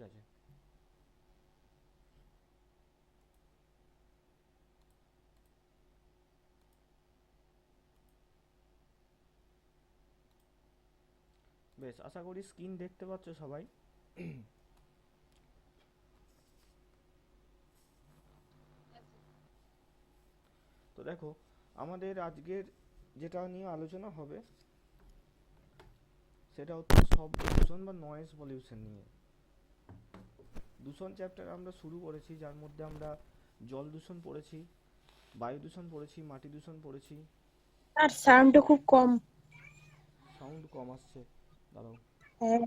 আছে। বেশ, আশা করি স্ক্রিন দেখতে পাচ্ছ সবাই। তো দেখো, আমাদের আজকের যেটা নিয়ে আলোচনা হবে সেটা হচ্ছে শব্দ দূষণ বা নয়েজ পলিউশন নিয়ে। দূষণ চ্যাপ্টার আমরা শুরু করেছি, যার মধ্যে আমরা জল দূষণ পড়েছি, বায়ু দূষণ পড়েছি, মাটি দূষণ পড়েছি। আর সাউন্ডটা খুব কম। সাউন্ড কম আসছে, দাঁড়াও। হ্যাঁ।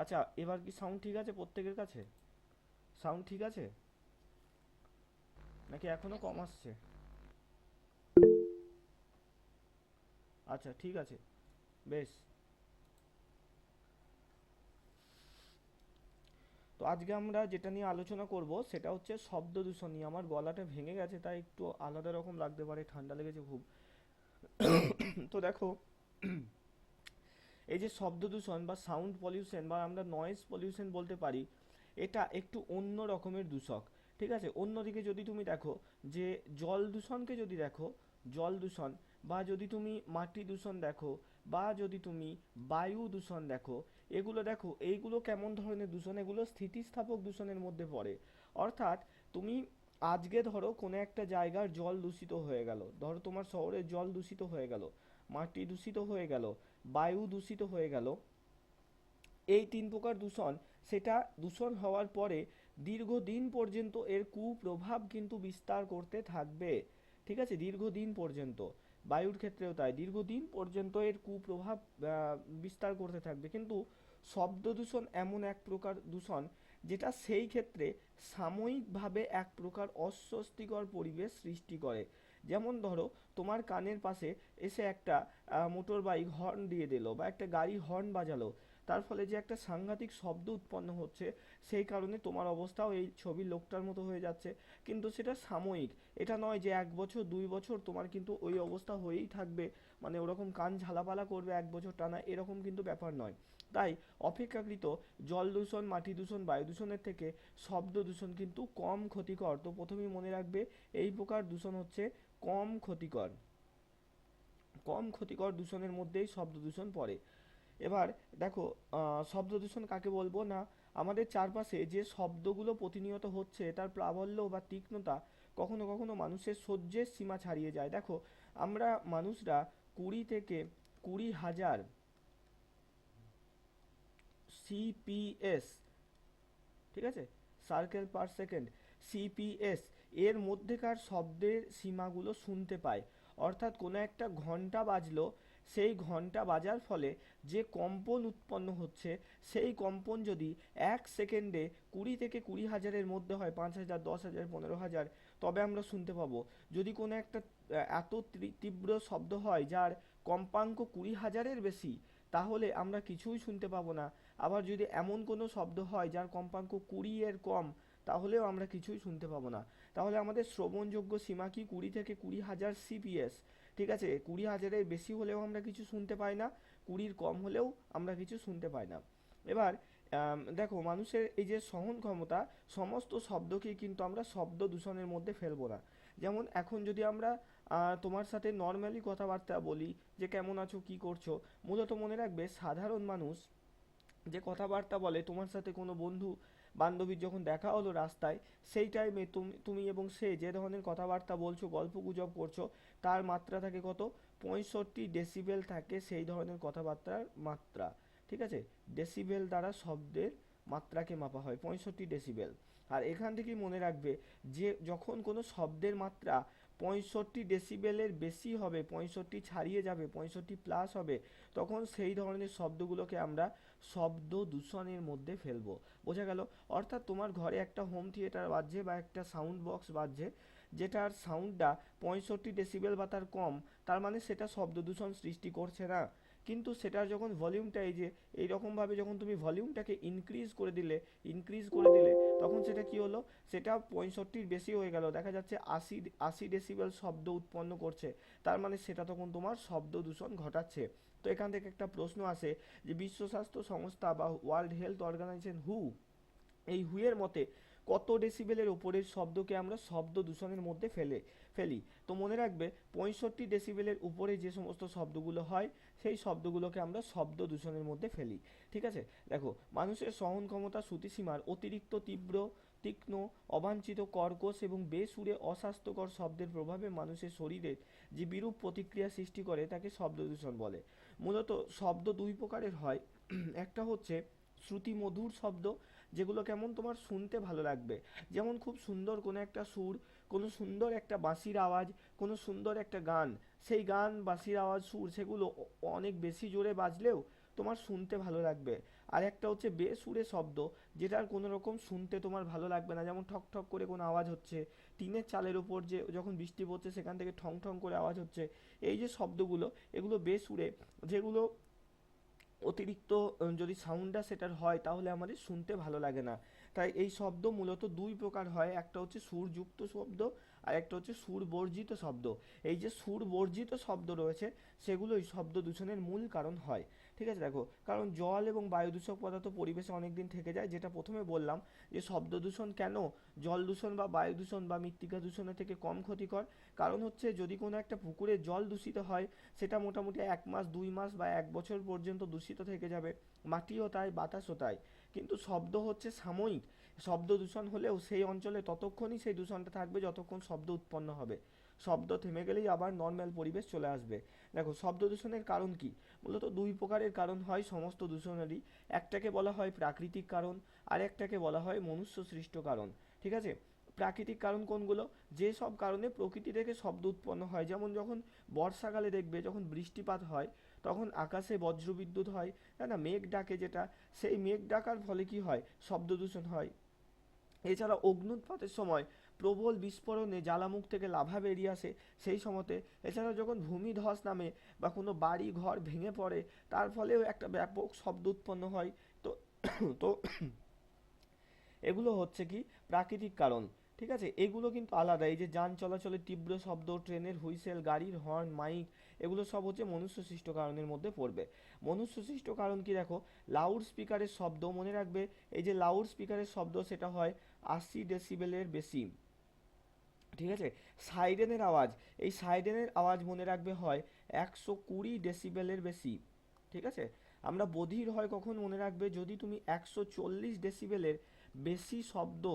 আচ্ছা, এবার কি সাউন্ড ঠিক আছে প্রত্যেকের কাছে? সাউন্ড ঠিক আছে নাকি এখনো কম আসছে? আচ্ছা, ঠিক আছে, বেশ। তো আজকে আমরা যেটা নিয়ে আলোচনা করব সেটা হচ্ছে শব্দ দূষণ নিয়ে। আমার গলাটা ভেঙে গেছে, তাই একটু আলাদা রকম লাগতে পারে, ঠান্ডা লেগেছে খুব। তো দেখো, এই যে শব্দ দূষণ বা সাউন্ড পলিউশন বা আমরা নয়েজ পলিউশন বলতে পারি, এটা একটু অন্য রকমের দূষক। ঠিক আছে, অন্যদিকে যদি তুমি দেখো যে জল দূষণকে যদি দেখো, জল দূষণ, বা যদি তুমি মাটি দূষণ দেখো, বা যদি তুমি বায়ু দূষণ দেখো, এগুলো দেখো, এইগুলো কেমন ধরনের দূষণ? এগুলো স্থিতিস্থাপক দূষণের মধ্যে পড়ে। অর্থাৎ তুমি আজকে ধরো কোনো একটা জায়গার জল দূষিত হয়ে গেল, ধরো তোমার শহরের জল দূষিত হয়ে গেল, মাটি দূষিত হয়ে গেল, বায়ু দূষিত হয়ে গেল, এই তিন প্রকার দূষণ, সেটা দূষণ হওয়ার পরে দীর্ঘদিন পর্যন্ত এর কুপ্রভাব কিন্তু বিস্তার করতে থাকবে। ঠিক আছে, দীর্ঘদিন পর্যন্ত। বায়ুর ক্ষেত্রেও তাই, দীর্ঘদিন পর্যন্ত এর কুপ্রভাব বিস্তার করতে থাকবে। কিন্তু শব্দ দূষণ এমন এক প্রকার দূষণ যেটা সেই ক্ষেত্রে সাময়িকভাবে এক প্রকার অস্বস্তিকর পরিবেশ সৃষ্টি করে। যেমন ধরো, তোমার কানের পাশে এসে একটা মোটর বাইক হর্ন দিয়ে দিল বা একটা গাড়ি হর্ন বাজালো, তার ফলে যে একটা সাংঘাতিক শব্দ উৎপন্ন হচ্ছে, সেই কারণে তোমার অবস্থাও এই ছবির লোকটার মতো হয়ে যাচ্ছে। কিন্তু সেটা সাময়িক, এটা নয় যে 1 বছর 2 বছর তোমার কিন্তু ওই অবস্থা হয়েই থাকবে, মানে ওরকম কান ঝালাপালা করবে 1 বছর টানা, এরকম কিন্তু ব্যাপার নয়। তাই অপেক্ষাকৃত জল দূষণ, মাটি দূষণ, বায়ু দূষণের থেকে শব্দ দূষণ কিন্তু কম ক্ষতিকর। তো প্রথমেই মনে রাখবে, এই প্রকার দূষণ হচ্ছে কম ক্ষতিকর। কম ক্ষতিকর দূষণের মধ্যেই শব্দ দূষণ পড়ে। এবার দেখো, শব্দ দূষণ কাকে বলবো না, আমাদের চারপাশে যে শব্দগুলো প্রতিনিয়ত হচ্ছে তার প্রাবল্য বা তীক্ষ্ণতা কখনো কখনো মানুষের সহ্যের সীমা ছাড়িয়ে যায়। দেখো, আমরা মানুষরা 20 থেকে 20 হাজার সিপিএস, ঠিক আছে, সার্কেল পার সেকেন্ড, সিপিএস, এর মধ্যেকার শব্দের সীমাগুলো শুনতে পায়। অর্থাৎ কোনো একটা ঘন্টা বাজলো, সেই ঘন্টা বাজার ফলে যে কম্পন উৎপন্ন হচ্ছে, সেই কম্পন যদি 1 সেকেন্ডে 20 থেকে 20 হাজারের মধ্যে হয়, 5 হাজার, 10 হাজার, 15 হাজার, তবে আমরা শুনতে পাবো। যদি কোনো একটা এত তীব্র শব্দ হয় যার কম্পাঙ্ক 20 হাজারের বেশি, তাহলে আমরা কিছুই শুনতে পাবো না। আবার যদি এমন কোনো শব্দ হয় যার কম্পাঙ্ক 20 এর কম, তাহলেও আমরা কিছুই শুনতে পাবো না। তাহলে আমাদের শ্রবণযোগ্য সীমা কি? 20 থেকে 20 হাজার সিপিএস। ঠিক আছে, 20 হাজারের বেশি হলেও আমরা কিছু শুনতে পাই না, 20-র কম হলেও আমরা কিছু শুনতে পাই না। এবার দেখো, মানুষের এই যে সহন ক্ষমতা, সমস্ত শব্দকেই কিন্তু আমরা শব্দ দূষণের মধ্যে ফেলবো না। যেমন এখন যদি আমরা তোমার সাথে নর্মালি কথাবার্তা বলি, যে কেমন আছো, কি করছো, মূলত মনে রাখবে সাধারণ মানুষ যে কথাবার্তা বলে, তোমার সাথে কোনো বন্ধু বান্ধবীর যখন দেখা হলো রাস্তায়, সেই টাইমে তুমি তুমি এবং সে যে ধরনের কথাবার্তা বলছো, গল্প গুজব করছো, তার মাত্রা থাকে কত? 65 ডেসিবেল থাকে সেই ধরনের কথাবার্তার মাত্রা। ঠিক আছে, ডেসিবেল দ্বারা শব্দের মাত্রাকে মাপা হয়, 65 ডেসিবেল। আর এখান থেকেই মনে রাখবে যে যখন কোনো শব্দের মাত্রা 65 ডেসিবেলের বেশি হবে, 65 ছাড়িয়ে যাবে, 65 প্লাস হবে, তখন সেই ধরনের শব্দগুলোকে আমরা শব্দ দূষণের মধ্যে ফেলবো। বোঝা গেল? অর্থাৎ তোমার ঘরে একটা হোম থিয়েটার বাজছে বা একটা সাউন্ড বক্স বাজছে, যেটার সাউন্ডটা 65 ডেসিবেল বা তার কম, তার মানে সেটা শব্দ দূষণ সৃষ্টি করছে না। কিন্তু সেটার যখন ভলিউমটা এই যে এইরকমভাবে যখন তুমি ভলিউমটাকে ইনক্রিজ করে দিলে, তখন সেটা কি হলো, সেটা 65-র বেশি হয়ে গেল, দেখা যাচ্ছে 80 80 ডেসিবেল শব্দ উৎপন্ন করছে। তার মানে সেটা তখন তোমার শব্দ দূষণ ঘটাচ্ছে। তো এখান থেকে একটা প্রশ্ন আসে যে বিশ্ব স্বাস্থ্য সংস্থা বা ওয়ার্ল্ড হেলথ অর্গানাইজেশন এই হুয়ের মতে কত ডেসিবেলের উপরের শব্দকে আমরা শব্দ দূষণের মধ্যে ফেলি। তো মনে রাখবে 65 ডেসিবেলের উপরে যে সমস্ত শব্দগুলো হয় সেই শব্দগুলোকে আমরা শব্দ দূষণের মধ্যে ফেলি। ঠিক আছে? দেখো, মানুষের সহন ক্ষমতা শ্রুতিসীমার অতিরিক্ত তীব্র, তীক্ষ্ণ, অবাঞ্ছিত কর্কশ এবং বেসুরে অস্বাস্থ্যকর শব্দের প্রভাবে মানুষের শরীরে যে বিরূপ প্রতিক্রিয়া সৃষ্টি করে তাকে শব্দ দূষণ বলে। মূলত শব্দ দুই প্রকারের হয়। একটা হচ্ছে শ্রুতিমধুর শব্দ, যেগুলো কেমন তোমার শুনতে ভালো লাগবে, যেমন খুব সুন্দর কোনো একটা সুর, কোনো সুন্দর একটা বাঁশির আওয়াজ, কোনো সুন্দর একটা গান, সেই গান বাঁশির আওয়াজ সুর সেগুলো অনেক বেশি জোরে বাজলেও তোমার শুনতে ভালো লাগবে। আর একটা হচ্ছে বেসুরে শব্দ, যেটার কোনো রকম শুনতে তোমার ভালো লাগবে না, যেমন ঠক ঠক করে কোনো আওয়াজ হচ্ছে, টিনের চালের উপর যে যখন বৃষ্টি পড়ছে সেখান থেকে ঠং ঠং করে আওয়াজ হচ্ছে, এই যে শব্দগুলো, এগুলো বেসুরে, যেগুলো অতিরিক্ত যদি সাউন্ডটা সেটার হয় তাহলে আমাদের শুনতে ভালো লাগে না। তাই এই শব্দ মূলত দুই প্রকার হয়, একটা হচ্ছে সুরযুক্ত শব্দ আর একটা হচ্ছে সুর বর্জিত শব্দ। এই যে সুর বর্জিত শব্দ রয়েছে সেগুলোই শব্দ দূষণের মূল কারণ হয়। ঠিক আছে? দেখো, কারণ জল এবং বায়ু দূষক পদার্থ পরিবেশে অনেকদিন থেকে যায়, যেটা প্রথমে বললাম যে শব্দ দূষণ কেন জল দূষণ বা বায়ু দূষণ বা মৃত্তিকা দূষণের থেকে কম ক্ষতিকর। কারণ হচ্ছে যদি কোনো একটা পুকুরে জল দূষিত হয়, সেটা মোটামুটি 1 মাস 2 মাস বা 1 বছর পর্যন্ত দূষিত থেকে যাবে, মাটিও তাই বাতাসও তাই। কিন্তু শব্দ হচ্ছে সাময়িক, শব্দ দূষণ হলেও সেই অঞ্চলে ততক্ষণই সেই দূষণটা থাকবে যতক্ষণ শব্দ উৎপন্ন হবে। শব্দ থেমে গেলেই আবার নর্মাল পরিবেশ চলে আসবে। দেখো, শব্দ দূষণের কারণ কি? মূলত দুই প্রকারের কারণ হয় সমস্ত দূষণেরই। একটাকে বলা হয় প্রাকৃতিক কারণ, আর একটাকে বলা হয় মনুষ্য সৃষ্ট কারণ। ঠিক আছে? প্রাকৃতিক কারণ কোনগুলো? যে সব কারণে প্রকৃতি থেকে শব্দ উৎপন্ন হয়, যেমন যখন বর্ষাকালে দেখবে যখন বৃষ্টিপাত হয় তখন আকাশে বজ্রবিদ্যুৎ হয়, তাই না, মেঘ ডাকে যেটা, সেই মেঘ ডাকার ফলে কি হয়, শব্দ দূষণ হয়। এছাড়া অগ্ন্যুৎপাতের সময় প্রবল বিস্ফোরণে জ্বালামুখ থেকে লাভা বেরিয়ে আসে সেই সময়তে। এছাড়া যখন ভূমিধস নামে বা কোনো বাড়ি ঘর ভেঙে পড়ে, তার ফলেও একটা ব্যাপক শব্দ উৎপন্ন হয়। তো তো এগুলো হচ্ছে কি প্রাকৃতিক কারণ। ঠিক আছে? এগুলো কিন্তু আলাদা, এই যে যান চলাচলের তীব্র শব্দ, ট্রেনের হুইসেল, গাড়ির হর্ন, মাইক, এগুলো সব হচ্ছে মনুষ্য সৃষ্ট কারণের মধ্যে পড়বে। মনুষ্য সৃষ্ট কারণ কি? দেখো, লাউড স্পিকারের শব্দ, মনে রাখবে এই যে লাউড স্পিকারের শব্দ সেটা হয় 80 ডেসিবেলের বেশি। ঠিক আছে? সাইরেনের আওয়াজ, এই সাইরেনের আওয়াজ মনে রাখবে হয় 120 ডেসিবেলের বেশি। ঠিক আছে? আমরা বধির হয় কখন মনে রাখবে, যদি তুমি 140 ডেসিবেলের বেশি শব্দ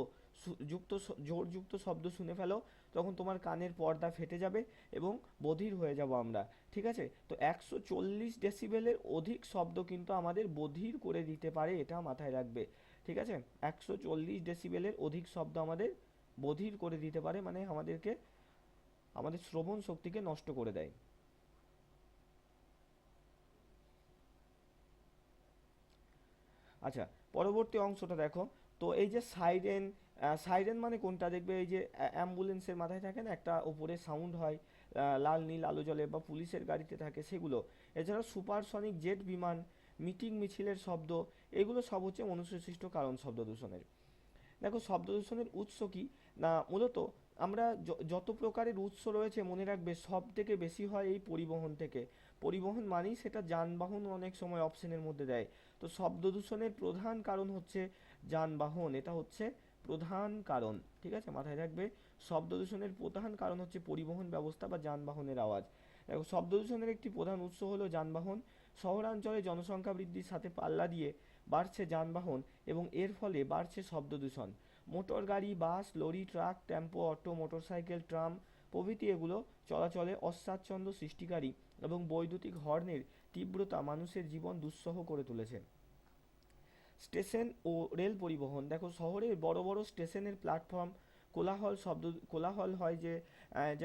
জোরযুক্ত শব্দ শুনে ফেলো, তখন তোমার কানের পর্দা ফেটে যাবে এবং বধির হয়ে যাব আমরা। ঠিক আছে? তো 140 ডেসিবেলের অধিক শব্দ কিন্তু আমাদের বধির করে দিতে পারে, এটা মাথায় রাখবে। ঠিক আছে? 140 ডেসিবেলের অধিক শব্দ আমাদের বধির করে দিতে পারে, মানে আমাদেরকে আমাদের শ্রবণ শক্তিকে নষ্ট করে দেয়। আচ্ছা, পরবর্তী অংশটা দেখো। তো এই যে সাইরেন, সাইরেন মানে কোনটা? দেখবে এই যে অ্যাম্বুলেন্সের মাথায় থাকে না একটা উপরে সাউন্ড হয়, লাল নীল আলো জ্বলে, বা পুলিশের গাড়িতে থাকে সেগুলো। এছাড়া সুপারসনিক জেট বিমান, মিটিং মিছিলের শব্দ, এগুলো সব হচ্ছে মনুষ্যসৃষ্ট কারণ শব্দ দূষণের। দেখো, শব্দ দূষণের উৎস কি? না, মূলত আমরা যত প্রকারের উৎস রয়েছে মনে রাখবে সব থেকে বেশি হয় এই পরিবহন থেকে। পরিবহন মানেই সেটা যানবাহন অনেক সময় অপশনের মধ্যে দেয়। তো শব্দ দূষণের প্রধান কারণ হচ্ছে যানবাহন, এটা হচ্ছে প্রধান কারণ। ঠিক আছে? মাথায় রাখবে, শব্দ দূষণের প্রধান কারণ হচ্ছে পরিবহন ব্যবস্থা বা যানবাহনের আওয়াজ। দেখো, শব্দ দূষণের একটি প্রধান উৎস হলো যানবাহন। শহরাঞ্চলে জনসংখ্যা বৃদ্ধির সাথে পাল্লা দিয়ে বাড়ছে যানবাহন এবং এর ফলে বাড়ছে শব্দ দূষণ। মোটর গাড়ি, bus, lorry, truck, tempo, auto, motorcycle, tram প্রভৃতি এগুলো চলাচলে অস্বাচ্ছন্দ্য সৃষ্টিকারী এবং বৈদ্যুতিক হর্নের তীব্রতা মানুষের জীবন দুঃসহ করে তুলেছে। স্টেশন ও রেল পরিবহন, দেখো শহরের বড় বড় স্টেশনের প্ল্যাটফর্ম, কোলাহল হয় যে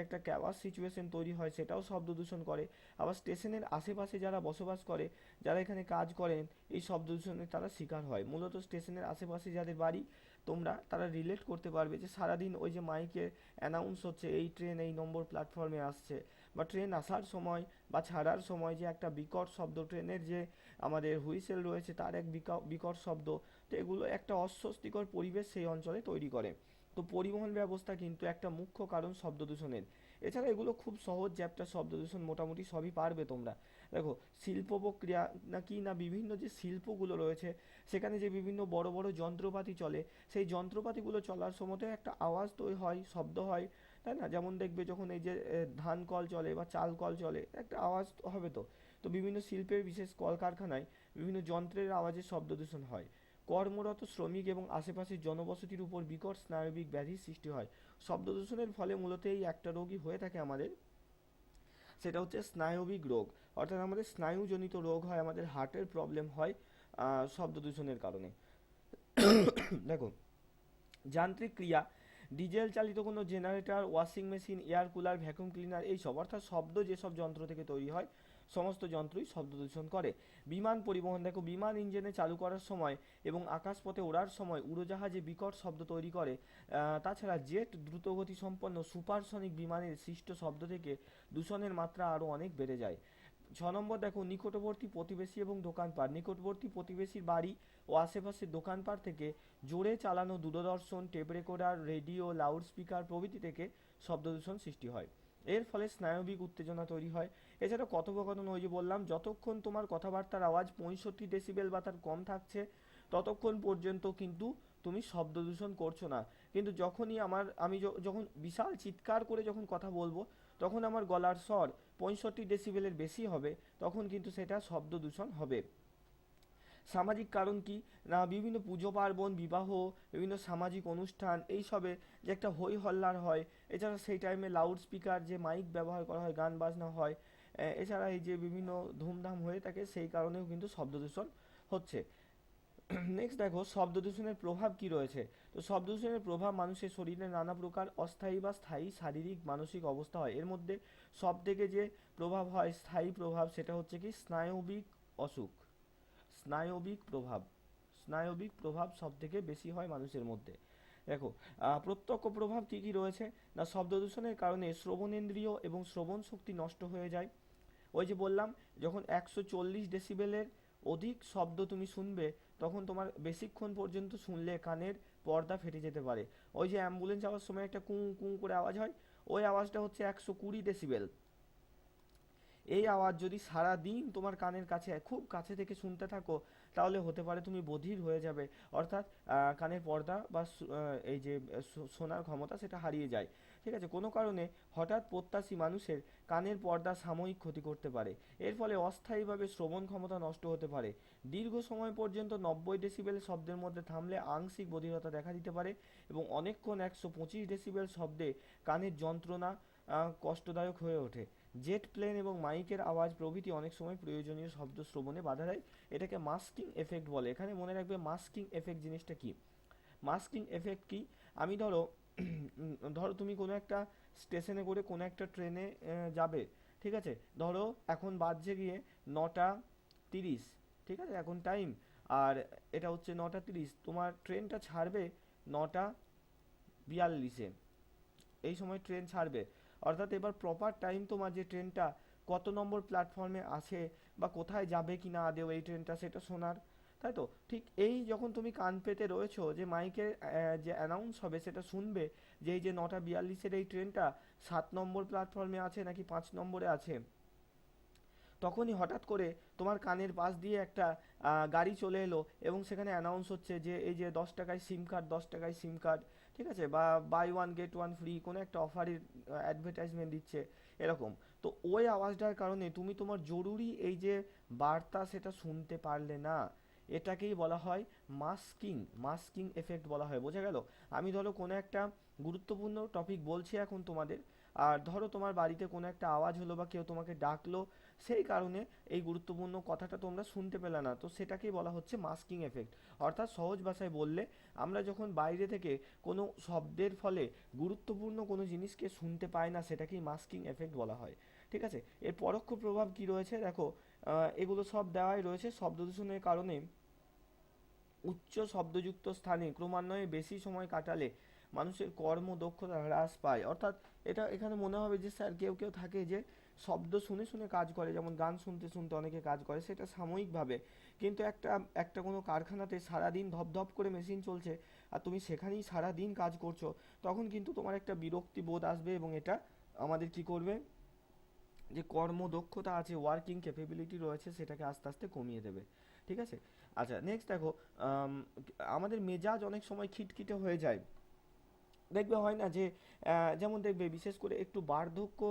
একটা ক্যাওয়াস সিচুয়েশন তৈরি হয়, সেটাও শব্দ দূষণ করে। আবার স্টেশনের আশেপাশে যারা বসবাস করে, যারা এখানে কাজ করেন, এই শব্দ দূষণের তারা শিকার হয়। মূলত স্টেশনের আশেপাশে যাদের বাড়ি, তারা রিলেট করতে পারবে যে সারাদিন ওই যে মাইকে অ্যানাউন্স হচ্ছে এই ট্রেন এই নম্বর প্ল্যাটফর্মে আসছে, বা ট্রেন আসার সময় বা ছাড়ার সময় যে একটা বিকট শব্দ, ট্রেনের যে আমাদের হুইসেল রয়েছে তার এক বিকট শব্দ। তো এগুলো একটা অস্বস্তিকর পরিবেশ সেই অঞ্চলে তৈরি করে। তো পরিবহন ব্যবস্থা কিন্তু একটা মুখ্য কারণ শব্দ দূষণের। এছাড়া এগুলো খুব সহজ চ্যাপ্টার, শব্দ দূষণ মোটামুটি সবই পারবে তোমরা। দেখো, শিল্প প্রক্রিয়া না বিভিন্ন যে শিল্পগুলো রয়েছে, সেখানে যে বিভিন্ন বড় বড় যন্ত্রপাতি চলে, সেই যন্ত্রপাতিগুলো চলার সময় একটা আওয়াজ তৈরি হয়, শব্দ হয়, তাই না? যেমন দেখবে যখন এই যে ধান কল চলে বা চাল কল চলে, একটা আওয়াজ তো হবে। তো তো বিভিন্ন শিল্পের বিশেষ কলকারখানায় বিভিন্ন যন্ত্রের আওয়াজে শব্দ দূষণ হয়। কর্মরত শ্রমিক এবং আশেপাশের জনবসতির উপর বিকট স্নায়বিক ব্যাধির সৃষ্টি হয়। শব্দ দূষণের ফলে মূলত এই একটা রোগই হয়ে থাকে আমাদের, সেটা হচ্ছে স্নায়বিক রোগ। অর্থাৎ আমাদের স্নায়ুজনিত রোগ হয়, আমাদের হার্টের প্রবলেম হয় শব্দ দূষণের কারণে। দেখো, যান্ত্রিক ক্রিয়া, ডিজেল চালিত কোনো generator, washing machine, air cooler, vacuum cleaner, এইসব অর্থাৎ শব্দ যেসব যন্ত্র থেকে তৈরি হয়, সমস্ত যন্ত্রই শব্দ দূষণ করে। বিমান পরিবহন, দেখো বিমান ইঞ্জিনে চালু করার সময় এবং আকাশপথে ওড়ার সময় উড়োজাহাজে বিকট শব্দ তৈরি করে। তাছাড়া জেট দ্রুতগতি সম্পন্ন সুপারসনিক বিমানের সৃষ্ট শব্দ থেকে দূষণের মাত্রা আরও অনেক বেড়ে যায়। 6 নম্বর, দেখো নিকটবর্তী প্রতিবেশী এবং দোকানপাট, নিকটবর্তী প্রতিবেশীর বাড়ি ও আশেপাশের দোকানপাট থেকে জোরে চালানো দূরদর্শন, tape recorder, radio, loudspeaker প্রভৃতি থেকে শব্দদূষণ সৃষ্টি হয়। এর ফলে স্নায়বিক উত্তেজনা তৈরি হয়। এছাড়া কথোপকথন, ওই যে বললাম, যতক্ষণ তোমার কথাবার্তার আওয়াজ 65 ডেসিবেল বা তার কম থাকছে, ততক্ষণ পর্যন্ত কিন্তু তুমি শব্দ দূষণ করছো না। কিন্তু যখনই যখন বিশাল চিৎকার করে যখন কথা বলবো, তখন আমার গলার স্বর 65 ডেসিবেলের বেশি হবে, তখন কিন্তু সেটা শব্দ দূষণ হবে। সামাজিক কারণ কি না, বিভিন্ন পুজো পার্বণ, বিবাহ, বিভিন্ন সামাজিক অনুষ্ঠান, এইসবে যে একটা হই হল্লার হয়, এছাড়া সেই টাইমে লাউড স্পিকার যে মাইক ব্যবহার করা হয়, গান বাজনা হয়, এছাড়া এই যে বিভিন্ন ধুমধাম হয়ে থাকে, সেই কারণেও কিন্তু শব্দ দূষণ হচ্ছে। নেক্সট দেখো, শব্দ দূষণের প্রভাব কি রয়েছে। তো শব্দ দূষণের প্রভাব মানুষের শরীরে নানা প্রকার অস্থায়ী বা স্থায়ী শারীরিক মানসিক অবস্থা হয়। এর মধ্যে সব থেকে যে প্রভাব হয়, স্থায়ী প্রভাব, সেটা হচ্ছে কি স্নায়বিক অসুখ, স্নায়বিক প্রভাব। স্নায়বিক প্রভাব সব থেকে বেশি হয় মানুষের মধ্যে। দেখো, প্রত্যক্ষ প্রভাব কি কি রয়েছে না, শব্দ দূষণের কারণে শ্রবণেন্দ্রিয় এবং শ্রবণ শক্তি নষ্ট হয়ে যায়। ওই যে বললাম, যখন 140 ডেসিবেলের অধিক শব্দ তুমি শুনবে, তখন তোমার বেশিক্ষণ পর্যন্ত শুনলে কানের পর্দা ফেটে যেতে পারে। ওই যে অ্যাম্বুলেন্স যাওয়ার সময় একটা কুঁ কুঁ করে আওয়াজ হয়, ওই আওয়াজটা হচ্ছে 120 ডেসিবেল। এই আওয়াজ যদি সারা দিন তোমার কানের কাছে খুব কাছে থেকে শুনতে থাকো, তাহলে হতে পারে তুমি বধির হয়ে যাবে। অর্থাৎ কানের পর্দা বা এই যে শোনার ক্ষমতা সেটা হারিয়ে যায়। ঠিক আছে, কোনো কারণে হঠাৎ প্রত্যাশী মানুষের কানের পর্দা সাময়িক ক্ষতি করতে পারে। এর ফলে অস্থায়ীভাবে শ্রবণ ক্ষমতা নষ্ট হতে পারে। দীর্ঘ সময় পর্যন্ত 90 ডেসিবেল শব্দের মধ্যে থামলে আংশিক বধিরতা দেখা দিতে পারে, এবং অনেকক্ষণ 125 ডেসিবেল শব্দে কানের যন্ত্রণা কষ্টদায়ক হয়ে ওঠে। জেট প্লেন এবং মাইকের আওয়াজ প্রভৃতি অনেক সময় প্রয়োজনীয় শব্দ শ্রবণে বাধা দেয়। এটাকে মাস্কিং এফেক্ট বলে। এখানে মনে রাখবে মাস্কিং এফেক্ট জিনিসটা কি। মাস্কিং এফেক্ট কি, আমি ধরো তুমি কোনো একটা স্টেশনে করে কোনো একটা ট্রেনে যাবে, ঠিক আছে? ধরো এখন বাজছে গিয়ে 9টা 30, ঠিক আছে, এখন টাইম, আর এটা হচ্ছে 9টা 30, তোমার ট্রেনটা ছাড়বে 9টা 42-এ, এই সময় ট্রেন ছাড়বে। অর্থাৎ এবার প্রপার টাইম তোমার যে ট্রেনটা কত নম্বর প্ল্যাটফর্মে আছে বা কোথায় যাবে কি না আদেও এই ট্রেনটা, সেটা শোনার, তাই তো? ঠিক এই যখন তুমি কান পেতে রয়েছো যে মাইকে যে অ্যানাউন্স হবে সেটা শুনবে, যে এই যে 9টা 42-এর এই ট্রেনটা 7 নম্বর প্ল্যাটফর্মে আছে নাকি 5 নম্বরে আছে, তখনই হঠাৎ করে তোমার কানের পাশ দিয়ে একটা গাড়ি চলে এলো, এবং সেখানে অ্যানাউন্স হচ্ছে যে এই যে 10 টাকায় সিম কার্ড, 10 টাকায় সিম কার্ড, ঠিক আছে, বা buy one get one free, কোনো একটা অফারের অ্যাডভার্টাইজমেন্ট দিচ্ছে, এরকম। তো ওই আওয়াজটার কারণে তুমি তোমার জরুরি এই যে বার্তা সেটা শুনতে পারলে না। এটাকেই বলা হয় মাস্কিং, মাস্কিং এফেক্ট বলা হয়। বোঝা গেল? আমি ধরো কোনো একটা গুরুত্বপূর্ণ টপিক বলছি এখন তোমাদের, আর ধরো তোমার বাড়িতে কোনো একটা আওয়াজ হলো বা কেউ তোমাকে ডাকলো, সেই কারণে এই গুরুত্বপূর্ণ কথাটা তোমরা শুনতে পেলে না, তো সেটাকেই বলা হচ্ছে মাস্কিং এফেক্ট। অর্থাৎ সহজ ভাষায় বললে, আমরা যখন বাইরে থেকে কোনো শব্দের ফলে গুরুত্বপূর্ণ কোনো জিনিসকে শুনতে পাই না, সেটাকেই মাস্কিং এফেক্ট বলা হয়। ঠিক আছে, এর পরোক্ষ প্রভাব কি রয়েছে দেখো, এগুলো সব দেওয়াই রয়েছে। শব্দ দূষণের কারণে উচ্চ শব্দযুক্ত স্থানে ক্রমান্বয়ে বেশি সময় কাটালে মানুষের কর্মদক্ষতা হ্রাস পায়। অর্থাৎ এটা এখানে মনে হবে যে স্যার কেউ কেউ থাকে যে শব্দ শুনে শুনে কাজ করে, যেমন গান শুনতে শুনতে অনেকে কাজ করে, সেটা সাময়িকভাবে। কিন্তু একটা একটা কোনো কারখানাতে সারাদিন ধপ ধপ করে মেশিন চলছে, আর তুমি সেখানেই সারাদিন কাজ করছো, তখন কিন্তু তোমার একটা বিরক্তি বোধ আসবে, এবং এটা আমাদের কি করবে, যে কর্মদক্ষতা আছে, ওয়ার্কিং ক্যাপাবিলিটি রয়েছে, সেটাকে আস্তে আস্তে কমিয়ে দেবে। ঠিক আছে। আচ্ছা, নেক্সট দেখো, আম, আমাদের মেজাজ অনেক সময় খিটখিটে হয়ে যায়। দেখবে হয় না যে যেমন দেখবে বিশেষ করে একটু বার্ধক্য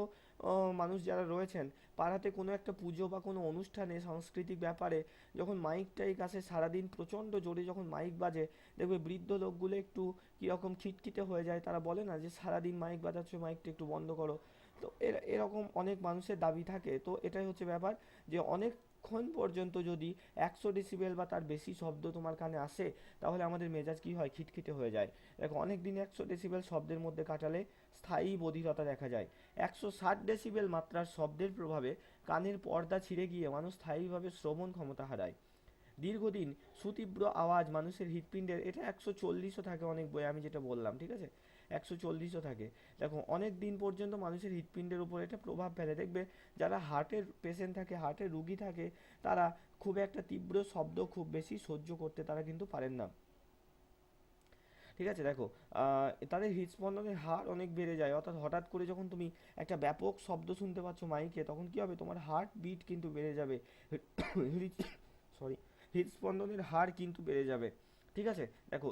মানুষ যারা রয়েছেন, পাড়াতে কোনো একটা পুজো বা কোনো অনুষ্ঠানে সাংস্কৃতিক ব্যাপারে যখন মাইক টাইক আসে, সারাদিন প্রচণ্ড জোরে যখন মাইক বাজে, দেখবে বৃদ্ধ লোকগুলো একটু কীরকম খিটখিটে হয়ে যায়। তারা বলে না যে সারাদিন মাইক বাজাচ্ছ, মাইকটা একটু বন্ধ করো। তো এরকম অনেক মানুষের দাবি থাকে। তো এটাই হচ্ছে ব্যাপার, যে অনেকক্ষণ পর্যন্ত যদি 100 ডেসিবেল বা তার বেশি শব্দ তোমার কানে আসে, তাহলে আমাদের মেজাজ কী হয়, খিটখিটে হয়ে যায়। দেখো অনেক দিন 100 ডেসিবেল শব্দের মধ্যে কাটালে স্থায়ী বধিরতা দেখা যায়। 160 ডেসিবেল মাত্রার শব্দের প্রভাবে কানের পর্দা ছিঁড়ে গিয়ে মানুষ স্থায়ীভাবে শ্রবণ ক্ষমতা হারায়। দীর্ঘদিন সুতীব্র আওয়াজ মানুষের হৃৎপিণ্ডের, এটা 140ও থাকে অনেক বই, আমি যেটা বললাম, ঠিক আছে, 140ও থাকে। দেখো অনেক দিন পর্যন্ত মানুষের হৃৎপিণ্ডের উপর এটা প্রভাব ফেলে। দেখবে যারা হার্টের পেশেন্ট থাকে, হার্টের রুগী থাকে, তারা খুব একটা তীব্র শব্দ খুব বেশি সহ্য করতে তারা কিন্তু পারেন না। ঠিক আছে, দেখো তাদের হৃদস্পন্দনের হার অনেক বেড়ে যায়। অর্থাৎ হঠাৎ করে যখন তুমি একটা ব্যাপক শব্দ শুনতে পাচ্ছ মাইকে, তখন কি হবে, তোমার হার্ট বিট কিন্তু বেড়ে যাবে, হৃদ সরি হৃদস্পন্দনের হার কিন্তু বেড়ে যাবে। ঠিক আছে, দেখো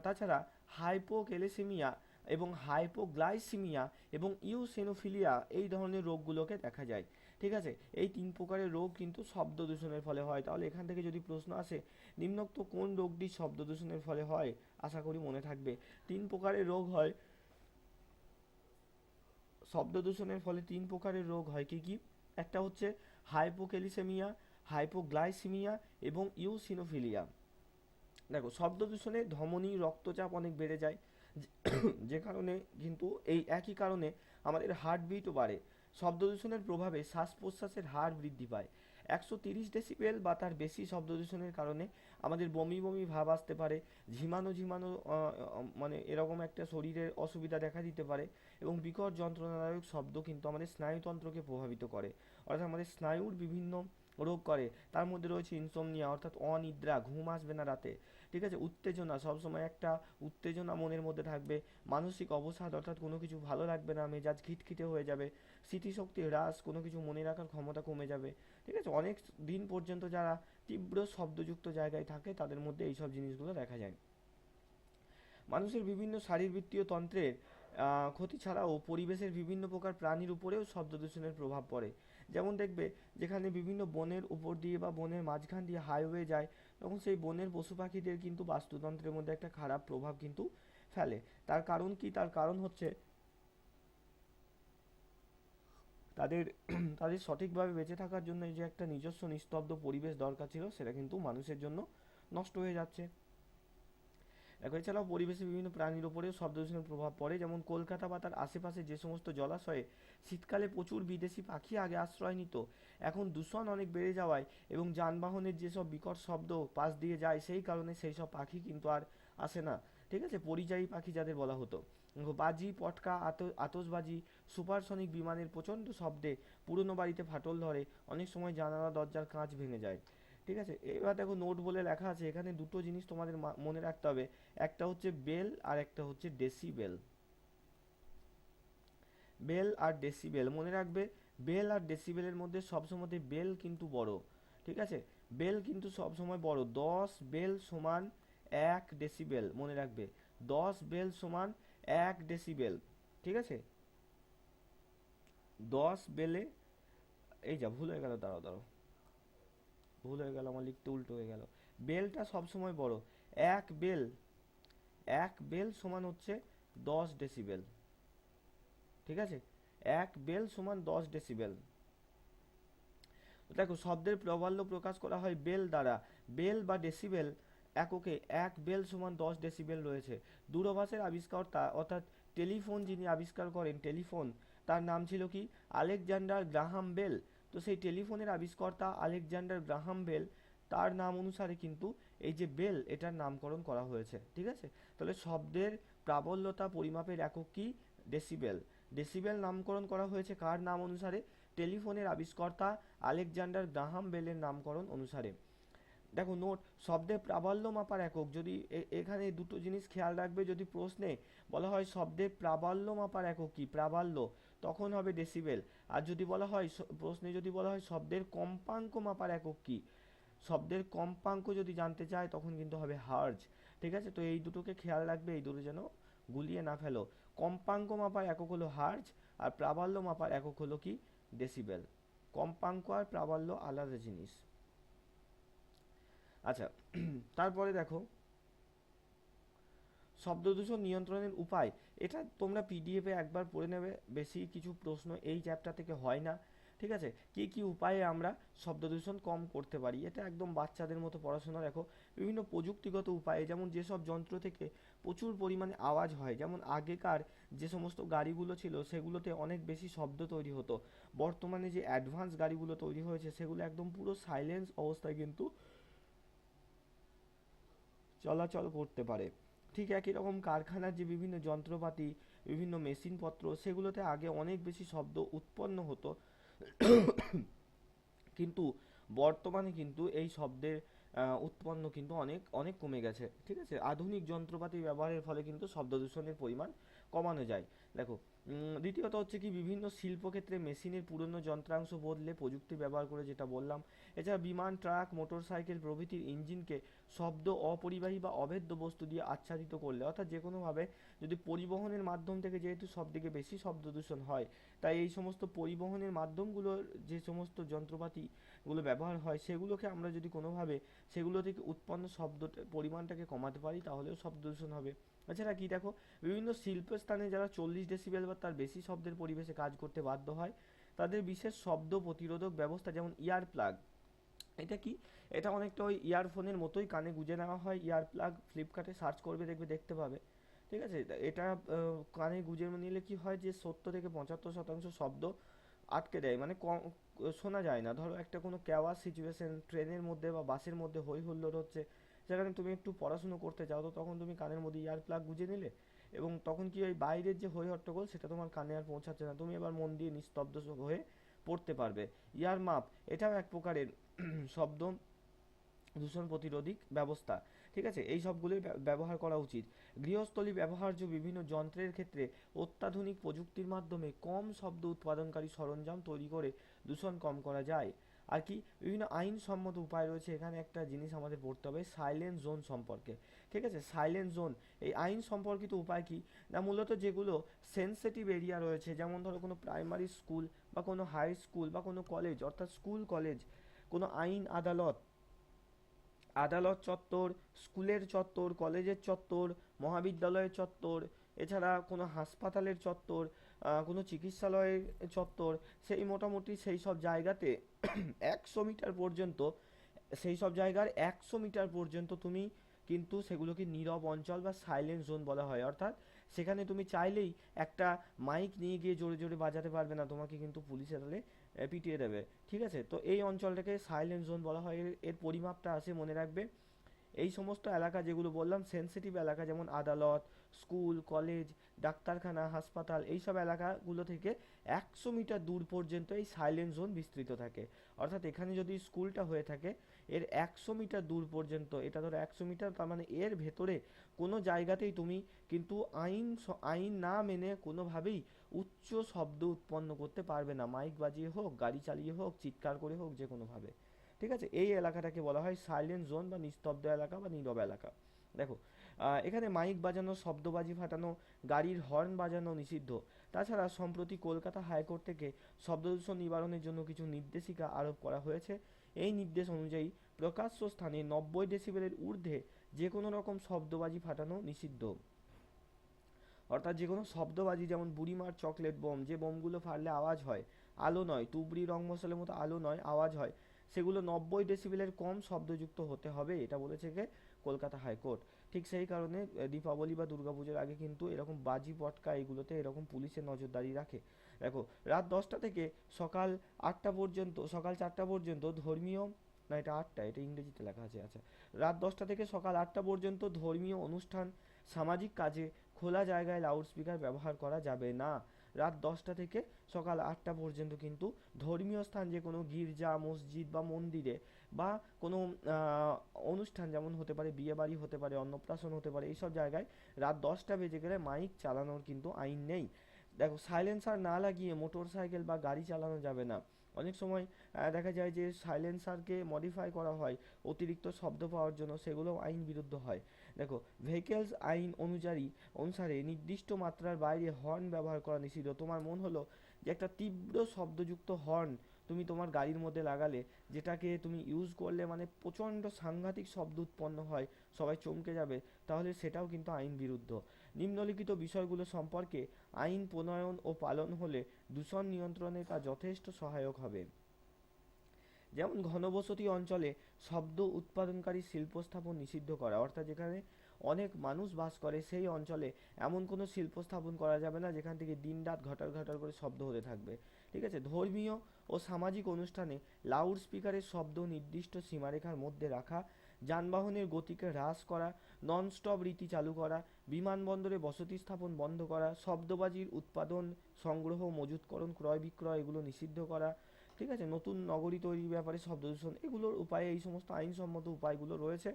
তাছাড়া হাইপোক্যালেসেমিয়া এবং হাইপোগ্লাইসিমিয়া এবং ইউসেনোফিলিয়া এই ধরনের রোগগুলোকে দেখা যায়। ঠিক আছে, এই 3 প্রকারের রোগ কিন্তু শব্দ দূষণের ফলে হয়। তাহলে এখান থেকে যদি প্রশ্ন আসে, নিম্নোক্ত কোন রোগটি শব্দ দূষণের ফলে হয়, আশা করি মনে থাকবে। 3 প্রকারের রোগ হয় শব্দ দূষণের ফলে, 3 প্রকারের রোগ হয় কি কি, একটা হচ্ছে হাইপোক্যালিসেমিয়া, হাইপোগ্লাইসিমিয়া এবং ইউসিনোফিলিয়া। দেখো শব্দ দূষণে ধমনী রক্তচাপ অনেক বেড়ে যায়, যে কারণে কিন্তু এই একই কারণে আমাদের হার্টবিটও বাড়ে। শব্দ দূষণের প্রভাবে শ্বাস প্রশ্বাসের হার বৃদ্ধি পায়। 130 ডেসিবেল বা তার বেশি শব্দ দূষণের কারণে আমাদের বমি বমি ভাব আসতে পারে, ঝিমানো ঝিমানো মানে এরকম একটা শরীরের অসুবিধা দেখা দিতে পারে, এবং বিকট যন্ত্রণাদায়ক শব্দ কিন্তু আমাদের স্নায়ুতন্ত্রকে প্রভাবিত করে, অর্থাৎ আমাদের স্নায়ুর বিভিন্ন রোগ করে। তার মধ্যে রয়েছে ইনসোমনিয়া, অর্থাৎ অনিদ্রা, ঘুম আসবে না রাতে। ঠিক আছে, উত্তেজনা, সবসময় একটা উত্তেজনা মনের মধ্যে থাকবে। মানসিক অবসাদ, অর্থাৎ কোনো কিছু ভালো লাগবে না, মেজাজ খিটখিটে হয়ে যাবে। স্মৃতিশক্তি হ্রাস, কোনো কিছু মনে রাখার ক্ষমতা কমে যাবে। ঠিক আছে, অনেক দিন পর্যন্ত যারা তীব্র শব্দযুক্ত জায়গায় থাকে, তাদের মধ্যে এইসব জিনিসগুলো দেখা যায়। মানুষের বিভিন্ন শারীরবৃত্তীয় তন্ত্রের ক্ষতি ছাড়াও পরিবেশের বিভিন্ন প্রকার প্রাণীর উপরেও শব্দ দূষণের প্রভাব পড়ে। যেমন দেখবে যেখানে বিভিন্ন বনের উপর দিয়ে বা বনের মাঝখান দিয়ে হাইওয়ে যায়, তখন সেই বনের পশু পাখিদের কিন্তু বাস্তুতন্ত্রের মধ্যে একটা খারাপ প্রভাব কিন্তু ফেলে। তার কারণ কি, তার কারণ হচ্ছে তাদের তাদের সঠিকভাবে বেঁচে থাকার জন্য যে একটা নিজস্ব নিস্তব্ধ পরিবেশ দরকার ছিল, সেটা কিন্তু মানুষের জন্য নষ্ট হয়ে যাচ্ছে। দেখো এছাড়াও পরিবেশে বিভিন্ন প্রাণীর উপরেও শব্দ দূষণের প্রভাব পড়ে। যেমন কলকাতা বা তার আশেপাশে যে সমস্ত জলাশয়ে শীতকালে প্রচুর বিদেশি পাখি আগে আশ্রয় নিত, এখন দূষণ অনেক বেড়ে যাওয়ায় এবং যানবাহনের যেসব বিকট শব্দ পাশ দিয়ে যায়, সেই কারণে সেই সব পাখি কিন্তু আর আসে না। ঠিক আছে, পরিযায়ী পাখি যাদের বলা হতো। বাজি পটকা, আতশবাজি, সুপারসনিক বিমানের প্রচণ্ড শব্দে পুরনো বাড়িতে ফাটল ধরে, অনেক সময় জানালা দরজার কাঁচ ভেঙে যায়। ঠিক আছে, এবার দেখো নোট বলে লেখা আছে, এখানে দুটো জিনিস তোমাদের মনে রাখতে হবে, একটা হচ্ছে বেল আর একটা হচ্ছে ডেসিবেল। বেল আর ডেসিবেল মনে রাখবে। বেল আর ডেসিবেলের মধ্যে সবসময় বেল কিন্তু বড়। ঠিক আছে, বেল কিন্তু সবসময় বড়। 10 বেল সমান 1 ডেসিবেল, মনে রাখবে। 10 বেল সমান 1 ডেসিবেল। ঠিক আছে, 10 বেলে, এই যা ভুল হয়ে গেল, দাঁড়াও দাঁড়াও, ভুল হয়ে গেল, আমার লিখতে উল্টো হয়ে গেল। বেলটা সবসময় বড়। এক বেল, 1 বেল সমান হচ্ছে 10 ডেসিবেল। ঠিক আছে, 1 বেল সমান 10 ডেসিবেল। দেখো শব্দের প্রাবল্য প্রকাশ করা হয় বেল দ্বারা। বেল বা ডেসিবেল এককে 1 বেল সমান 10 ডেসিবেল রয়েছে। দূরভাষের আবিষ্কর্তা অর্থাৎ টেলিফোন যিনি আবিষ্কার করেন, টেলিফোন, তার নাম ছিল কি? Alexander Graham Bell. তো সেই টেলিফোনের আবিষ্কর্তা আলেকজান্ডার গ্রাহাম বেল, তার নাম অনুসারে কিন্তু এই যে বেল, এটার নামকরণ করা হয়েছে। ঠিক আছে, তাহলে শব্দের প্রাবল্যতা পরিমাপের একক কি? ডেসিবেল। ডেসিবেল নামকরণ করা হয়েছে কার নাম অনুসারে? টেলিফোনের আবিষ্কর্তা আলেকজান্ডার গ্রাহাম বেলের নামকরণ অনুসারে। দেখো নোট, শব্দের প্রাবল্য মাপার একক, যদি এখানে দুটো জিনিস খেয়াল রাখবে, যদি প্রশ্নে বলা হয় শব্দের প্রাবল্য মাপার একক কি? প্রাবল্য, তখন হবে ডেসিবেল। আর যদি বলা হয় প্রশ্নে যদি বলা হয় শব্দের কম্পাঙ্ক মাপার একক কি? শব্দের কম্পাঙ্ক যদি জানতে চায় তখন কিন্তু হবে হার্জ। ঠিক আছে, তো এই দুটোকে খেয়াল রাখবে, এই দুটো যেন গুলিয়ে না ফেলো। কম্পাঙ্ক মাপার একক হলো হার্জ, আর প্রাবল্য মাপার একক হলো কি? ডেসিবেল। কম্পাঙ্ক আর প্রাবল্য আলাদা জিনিস। আচ্ছা, তারপরে দেখো শব্দদূষণ নিয়ন্ত্রণের উপায়। এটা তোমরা পিডিএফে একবার পড়ে নেবে, বেশি কিছু প্রশ্ন এই চ্যাপ্টার থেকে হয় না। ঠিক আছে, কি কি উপায়ে আমরা শব্দদূষণ কম করতে পারি, এটা একদম বাচ্চাদের মতো পড়াশোনা। দেখো বিভিন্ন প্রযুক্তিগত উপায়ে, যেমন যেসব যন্ত্র থেকে প্রচুর পরিমাণে আওয়াজ হয়, যেমন আগেকার যে সমস্ত গাড়িগুলো ছিল সেগুলোতে অনেক বেশি শব্দ তৈরি হতো। বর্তমানে যে অ্যাডভান্স গাড়িগুলো তৈরি হয়েছে সেগুলো একদম পুরো সাইলেন্স অবস্থায় কিন্তু চলাচল করতে পারে। ঠিক একই রকম কারখানার যে বিভিন্ন যন্ত্রপাতি, বিভিন্ন মেশিনপত্র, সেগুলোতে আগে অনেক বেশি শব্দ উৎপন্ন হতো, কিন্তু বর্তমানে কিন্তু এই শব্দের উৎপন্ন কিন্তু অনেক অনেক কমে গেছে। ঠিক আছে, আধুনিক যন্ত্রপাতি ব্যবহারের ফলে কিন্তু শব্দ দূষণের পরিমাণ কমানো যায়। দেখো দ্বিতীয়ত হচ্ছে কি, বিভিন্ন শিল্পক্ষেত্রে মেশিনের পুরনো যন্ত্রাংশ বদলে প্রযুক্তি ব্যবহার করে, যেটা বললাম। এছাড়া বিমান, ট্রাক, মোটরসাইকেল প্রভৃতির ইঞ্জিনকে শব্দ অপরিবাহী বা অভেদ্য বস্তু দিয়ে আচ্ছাদিত করলে, অর্থাৎ যে কোনোভাবে যদি পরিবহনের মাধ্যম থেকে যেহেতু সবদিকে বেশি শব্দ দূষণ হয়, তাই এই সমস্ত পরিবহনের মাধ্যমগুলোর যে সমস্ত যন্ত্রপাতিগুলো ব্যবহার হয় সেগুলোকে আমরা যদি কোনোভাবে সেগুলো থেকে উৎপন্ন শব্দ পরিমাণটাকে কমাতে পারি, তাহলেও শব্দ দূষণ হবে। এছাড়া কি দেখো, বিভিন্ন শিল্পস্থানে যারা 40 ডেসিবেল বা তার বেশি শব্দের পরিবেশে কাজ করতে বাধ্য হয়, তাদের বিশেষ শব্দ প্রতিরোধক ব্যবস্থা, যেমন ইয়ার প্লাগ। এটা কি? এটা অনেকটা ওই ইয়ারফোনের মতোই, কানে গুঁজে নেওয়া হয় ইয়ার প্লাগ। ফ্লিপকার্টে সার্চ করবে, দেখবে, দেখতে পাবে। ঠিক আছে, এটা কানে গুঁজে নিলে কি হয় যে 70 থেকে 75% শব্দ আটকে দেয়, মানে কম শোনা যায় না। ধরো একটা কোনো কেওয়াস সিচুয়েশন, ট্রেনের মধ্যে বা বাসের মধ্যে হই হুল্লোড় হচ্ছে, যেখানে তুমি একটু পড়াশুনো করতে চাও, তো তখন তুমি কানের মধ্যে ইয়ার প্লাগ গুঁজে নিলে, এবং তখন কি ওই বাইরের যে হই হট্টগোল সেটা তোমার কানে আর পৌঁছাচ্ছে না, তুমি এবার মন দিয়ে নিস্তব্ধ হয়ে পড়তে পারবে। ইয়ার মাপ, এটাও এক প্রকারের শব্দ দূষণ প্রতিরোধী ব্যবস্থা। ঠিক আছে, এই সবগুলোই ব্যবহার করা উচিত। গৃহস্থলী ব্যবহার্য বিভিন্ন যন্ত্রের ক্ষেত্রে অত্যাধুনিক প্রযুক্তির মাধ্যমে কম শব্দ উৎপাদনকারী সরঞ্জাম তৈরি করে দূষণ কম করা যায়। আর কি, বিভিন্ন আইনসম্মত উপায় রয়েছে। এখানে একটা জিনিস আমাদের পড়তে হবে সাইলেন্ট জোন সম্পর্কে। ঠিক আছে, সাইলেন্ট জোন, এই আইন সম্পর্কিত উপায় কি? না, মূলত যেগুলো সেনসিটিভ এরিয়া রয়েছে, যেমন ধরো কোনো প্রাইমারি স্কুল বা কোনো হাই স্কুল বা কোনো কলেজ, অর্থাৎ স্কুল কলেজ, কোনো আইন আদালত, আদালত চত্বর, স্কুলের চত্বর, কলেজের চত্বর, মহাবিদ্যালয়ের চত্বর, এছাড়া কোনো হাসপাতালের চত্বর, কোনো চিকিৎসালয়ের চত্বর, সেই মোটামুটি সেই সব জায়গাতে 100 মিটার পর্যন্ত, সেই সব জায়গার 100 মিটার পর্যন্ত তুমি কিন্তু সেগুলোকে নীরব অঞ্চল বা সাইলেন্ট জোন বলা হয়। অর্থাৎ সেখানে তুমি চাইলেই একটা মাইক নিয়ে গিয়ে জোরে জোরে বাজাতে পারবে না, তোমাকে কিন্তু পুলিশে তাহলে পিটিয়ে দেবে। ঠিক আছে, তো এই অঞ্চলটাকে সাইলেন্ট জোন বলা হয়। এর পরিমাপটা আছে, মনে রাখবে। এই সমস্ত এলাকা যেগুলো বললাম সেনসিটিভ এলাকা, যেমন আদালত, স্কুল, কলেজ, ডাক্তারখানা, হাসপাতাল, এইসব এলাকাগুলো থেকে 100 মিটার দূর পর্যন্ত এই সাইলেন্ট জোন বিস্তৃত থাকে। অর্থাৎ এখানে যদি স্কুলটা হয়ে থাকে, এর 100 মিটার দূর পর্যন্ত, এটা ধরো 100 মিটার, তার মানে এর ভেতরে কোনো জায়গাতেই তুমি কিন্তু আইন না মেনে কোনোভাবেই উচ্চ শব্দ উৎপন্ন করতে পারবে না, মাইক বাজিয়ে হোক, গাড়ি চালিয়ে হোক, চিৎকার করে হোক, যে কোনোভাবে। ঠিক আছে, এই এলাকাটাকে বলা হয় সাইলেন্ট জোন বা নিস্তব্ধ এলাকা বা নীরব এলাকা। দেখো এখানে মাইক বাজানো, শব্দবাজি ফাটানো, গাড়ির হর্ন বাজানো নিষিদ্ধ। তাছাড়া সম্প্রতি কলকাতা হাইকোর্ট থেকে শব্দদূষণ নিবারণের জন্য কিছু নির্দেশিকা আরোপ করা হয়েছে। এই নির্দেশ অনুযায়ী প্রকাশ্য স্থানে 90 ডেসিবেলের ঊর্ধ্বে যে কোনো রকম শব্দবাজি ফাটানো নিষিদ্ধ। অর্থাৎ যে কোনো শব্দবাজি, যেমন বুড়িমার চকলেট বোম, যে বোমগুলো ফাটলে আওয়াজ হয়, আলো নয়, তুবড়ি রং মশালের মতো আলো নয়, আওয়াজ হয়, সেগুলো 90 ডেসিবেলের কম শব্দযুক্ত হতে হবে, এটা বলেছে কে কলকাতা হাইকোর্ট। ঠিক সেই কারণে দীপাবলি বা দুর্গাপুজোর আগে কিন্তু এরকম বাজি পটকা এগুলোতে এরকম পুলিশের নজরদারি রাখে। দেখো, রাত 10টা থেকে সকাল 8টা পর্যন্ত, সকাল 4টা পর্যন্ত ধর্মীয়, না এটা 8টা, এটা ইংরেজিতে লেখা আছে, আচ্ছা, রাত 10টা থেকে সকাল 8টা পর্যন্ত ধর্মীয় অনুষ্ঠান, সামাজিক কাজে খোলা জায়গায় লাউডস্পিকার ব্যবহার করা যাবে না। রাত 10টা থেকে সকাল 8টা পর্যন্ত কিন্তু ধর্মীয় স্থান, যে কোনো গির্জা, মসজিদ বা মন্দিরে, বা কোনো অনুষ্ঠান, যেমন হতে পারে বিয়ে বাড়ি, হতে পারে অন্নপ্রাশন, হতে পারে এইসব জায়গায় রাত 10টা বেজে গেলে মাইক চালানোর কিন্তু আইন নেই। দেখো, সাইলেন্সার না লাগিয়ে মোটর সাইকেল বা গাড়ি চালানো যাবে না। অনেক সময় দেখা যায় যে সাইলেন্সারকে মডিফাই করা হয় অতিরিক্ত শব্দ পাওয়ার জন্য, সেগুলো আইন বিরুদ্ধ হয়। দেখো, ভেহিকেলস আইন অনুসারে নির্দিষ্ট মাত্রার বাইরে হর্ন ব্যবহার করা নিষিদ্ধ। তোমার মন হলো যে একটা তীব্র শব্দযুক্ত হর্ন তুমি তোমার গাড়ির মধ্যে লাগালে, যেটাকে তুমি ইউজ করলে মানে প্রচণ্ড সাংঘাতিক শব্দ উৎপন্ন হয়, সবাই চমকে যাবে, তাহলে সেটাও কিন্তু আইন বিরুদ্ধ। নিম্নলিখিত বিষয়গুলো সম্পর্কে আইন প্রণয়ন ও পালন হলে দূষণ নিয়ন্ত্রণে তা যথেষ্ট সহায়ক হবে। যেমন ঘনবসতি অঞ্চলে শব্দ উৎপাদনকারী শিল্প স্থাপন নিষিদ্ধ করা, অর্থাৎ যেখানে অনেক মানুষ বাস করে সেই অঞ্চলে এমন কোনো শিল্প স্থাপন করা যাবে না যেখান থেকে দিনরাত ঘটার ঘটার করে শব্দ হতে থাকবে। ঠিক আছে, ধর্মীয় ও সামাজিক অনুষ্ঠানে লাউড স্পিকারের শব্দ নির্দিষ্ট সীমারেখার মধ্যে রাখা, যানবাহনের গতিকে হ্রাস করা, নন স্টপ রীতি চালু করা, বিমানবন্দরে বসতি স্থাপন বন্ধ করা, শব্দবাজির উৎপাদন, সংগ্রহ, মজুতকরণ, ক্রয় বিক্রয় এগুলো নিষিদ্ধ করা। ঠিক আছে, নতুন নগরী তৈরির ব্যাপারে শব্দ দূষণ এগুলোর উপায়ে এই সমস্ত আইনসম্মত উপায়গুলো রয়েছে।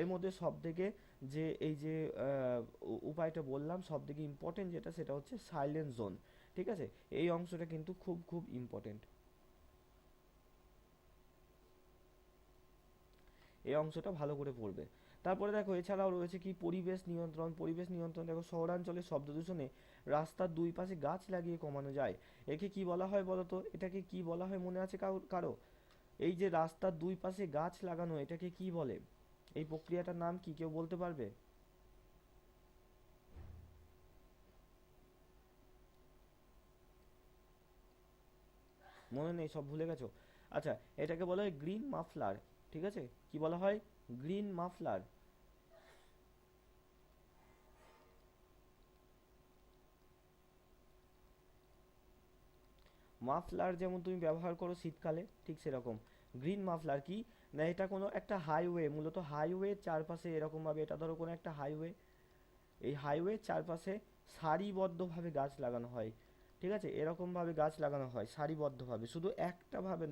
এর মধ্যে সবথেকে যে এই যে উপায়টা বললাম সবথেকে ইম্পর্টেন্ট যেটা, সেটা হচ্ছে সাইলেন্ট জোন। ঠিক আছে, এই অংশটা কিন্তু খুব খুব ইম্পর্টেন্ট, এই অংশটা ভালো করে পড়বে। তারপরে দেখো, এছাড়াও রয়েছে কি পরিবেশ নিয়ন্ত্রণ। পরিবেশ নিয়ন্ত্রণ, দেখো, শহরাঞ্চলে শব্দ দূষণে রাস্তার দুই পাশে গাছ লাগিয়ে কমানো যায়। একে কি বলা হয় বলো তো, এটাকে কি বলা হয়, মনে আছে কারো? এই যে রাস্তার দুই পাশে গাছ লাগানো, এটাকে কি বলে? এই প্রক্রিয়াটার নাম কি, কেউ বলতে পারবে? মনে নেই, সব ভুলে গেছো? আচ্ছা, এটাকে বলা হয় গ্রিন মাফলার। ঠিক আছে, কি বলা হয়? Green muffler. মাফলার যেমন তুমি ব্যবহার করো শীতকালে, ঠিক সেরকম গ্রিন মাফলার কি না, এটা কোনো একটা হাইওয়ে, মূলত হাইওয়ের চারপাশে এরকমভাবে, এটা ধরো কোনো একটা হাইওয়ে, এই হাইওয়ের চারপাশে সারিবদ্ধভাবে গাছ লাগানো হয়। ঠিক আছে, এরকমভাবে গাছ লাগানো হয় সারিবদ্ধভাবে, শুধু একটা ভাবে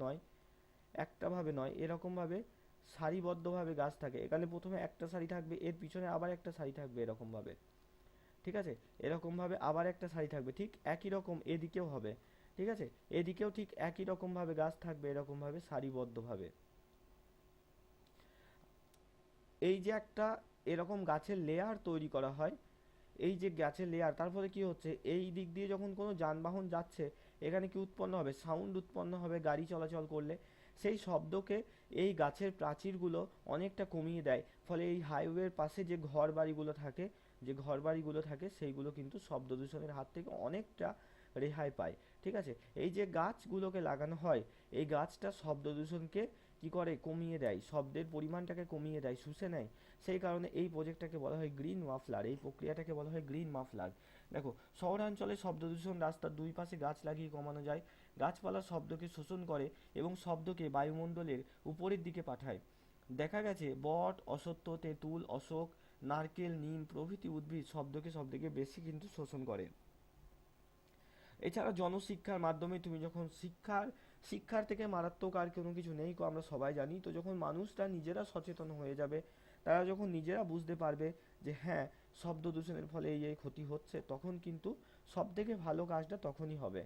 নয় এরকমভাবে সারিবদ্ধভাবে গাছ থাকে। এখানে প্রথমে একটা সারি থাকবে, এর পিছনে আবার একটা সারি থাকবে এরকমভাবে। ঠিক আছে, এরকমভাবে আবার একটা সারি থাকবে, ঠিক একই রকম এদিকেও হবে। ঠিক আছে, এদিকেও ঠিক একই রকমভাবে গাছ থাকবে এরকমভাবে সারিবদ্ধভাবে। এই যে একটা এরকম গাছের লেয়ার তৈরি করা হয়, এই যে গাছের লেয়ার, তার ফলে কি হচ্ছে, এই দিক দিয়ে যখন কোনো যানবাহন যাচ্ছে, এখানে কি উৎপন্ন হবে, সাউন্ড উৎপন্ন হবে গাড়ি চলাচল করলে, সেই শব্দকে এই গাছের প্রাচীরগুলো অনেকটা কমিয়ে দেয়। ফলে এই হাইওয়ের পাশে যে ঘর বাড়িগুলো থাকে, সেইগুলো কিন্তু শব্দ দূষণের হাত থেকে অনেকটা রেহাই পায়। ঠিক আছে, এই যে গাছগুলোকে লাগানো হয়, এই গাছটা শব্দ দূষণকে কি করে, কমিয়ে দেয়, শব্দের পরিমাণটাকে কমিয়ে দেয়, শুষে নেয়। সেই কারণে এই প্রজেক্টটাকে বলা হয় গ্রিন মাফলার, এই প্রক্রিয়াটাকে বলা হয় গ্রিন মাফলার। দেখো, শহরাঞ্চলে শব্দ দূষণ রাস্তার দুই পাশে গাছ লাগিয়ে কমানো যায়। গাছপালা শব্দকে শোষণ করে এবং শব্দকে বায়ুমণ্ডলের উপরের দিকে পাঠায়। দেখা গেছে বট, অশ্বত্থ, তেঁতুল, অশোক, নারকেল, নিম প্রভৃতি উদ্ভিদ শব্দকে সবথেকে বেশি কিন্তু শোষণ করে। এছাড়া জনশিক্ষার মাধ্যমে তুমি যখন শিক্ষার থেকে মারাত্মক আর কোনো কিছু নেই, আমরা সবাই জানি। তো যখন মানুষরা নিজেরা সচেতন হয়ে যাবে, তারা যখন নিজেরা বুঝতে পারবে যে হ্যাঁ, শব্দ দূষণের ফলে এই এই ক্ষতি হচ্ছে, তখন কিন্তু সব থেকে ভালো কাজটা তখনই হবে।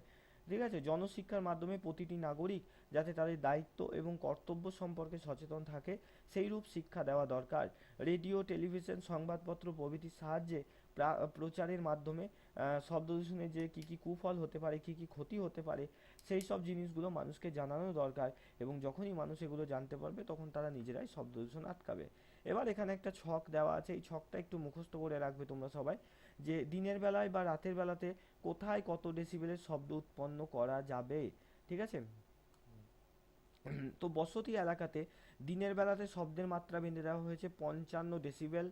ঠিক আছে, জনশিক্ষার মাধ্যমে প্রতিটি নাগরিক যাতে তাদের দায়িত্ব এবং কর্তব্য সম্পর্কে সচেতন থাকে, সেই রূপ শিক্ষা দেওয়া দরকার। রেডিও, টেলিভিশন, সংবাদপত্র প্রভৃতির সাহায্যে প্রচারের মাধ্যমে শব্দ দূষণের যে কী কী কুফল হতে পারে, কী কী ক্ষতি হতে পারে, সেই সব জিনিসগুলো মানুষকে জানানো দরকার। এবং যখনই মানুষ এগুলো জানতে পারবে, তখন তারা নিজেরাই শব্দ দূষণ আটকাবে। এবার এখানে একটা ছক দেওয়া আছে, এই ছকটা একটু মুখস্থ করে রাখবে তোমরা সবাই, যে দিনের বেলায় বা রাতের বেলাতে কোথায় কত ডেসিবেলের শব্দ উৎপন্ন করা যাবে। ঠিক আছে। তো বসতি এলাকাতে দিনের বেলাতে শব্দের মাত্রা বেঁধে দেওয়া হয়েছে 55 ডেসিবেল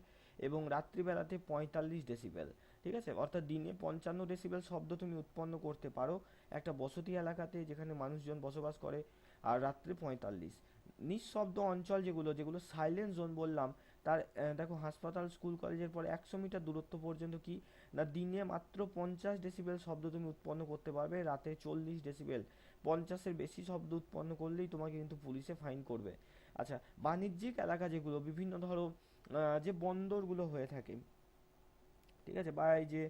এবং রাত্রিবেলাতে 45 ডেসিবেল। ঠিক আছে, অর্থাৎ দিনে 55 ডেসিবেল শব্দ তুমি উৎপন্ন করতে পারো একটা বসতি এলাকাতে যেখানে মানুষজন বসবাস করে, আর রাত্রে 45। নিঃশব্দ অঞ্চল যেগুলো যেগুলো সাইলেন্ট জোন বললাম, তার দেখো হাসপাতাল স্কুল কলেজের পরে 100 মিটার দূরত্ব পর্যন্ত কি না দিনে মাত্র 50 ডেসিবেল শব্দ তুমি উৎপন্ন করতে পারবে, রাতে 40 ডেসিবেল। 50-এর বেশি শব্দ উৎপন্ন করলেই তোমাকে কিন্তু পুলিশে ফাইন করবে। আচ্ছা, বাণিজ্যিক এলাকা যেগুলো বিভিন্ন ধরো যে বন্দরগুলো হয়ে থাকে, ঠিক আছে, বা এই যে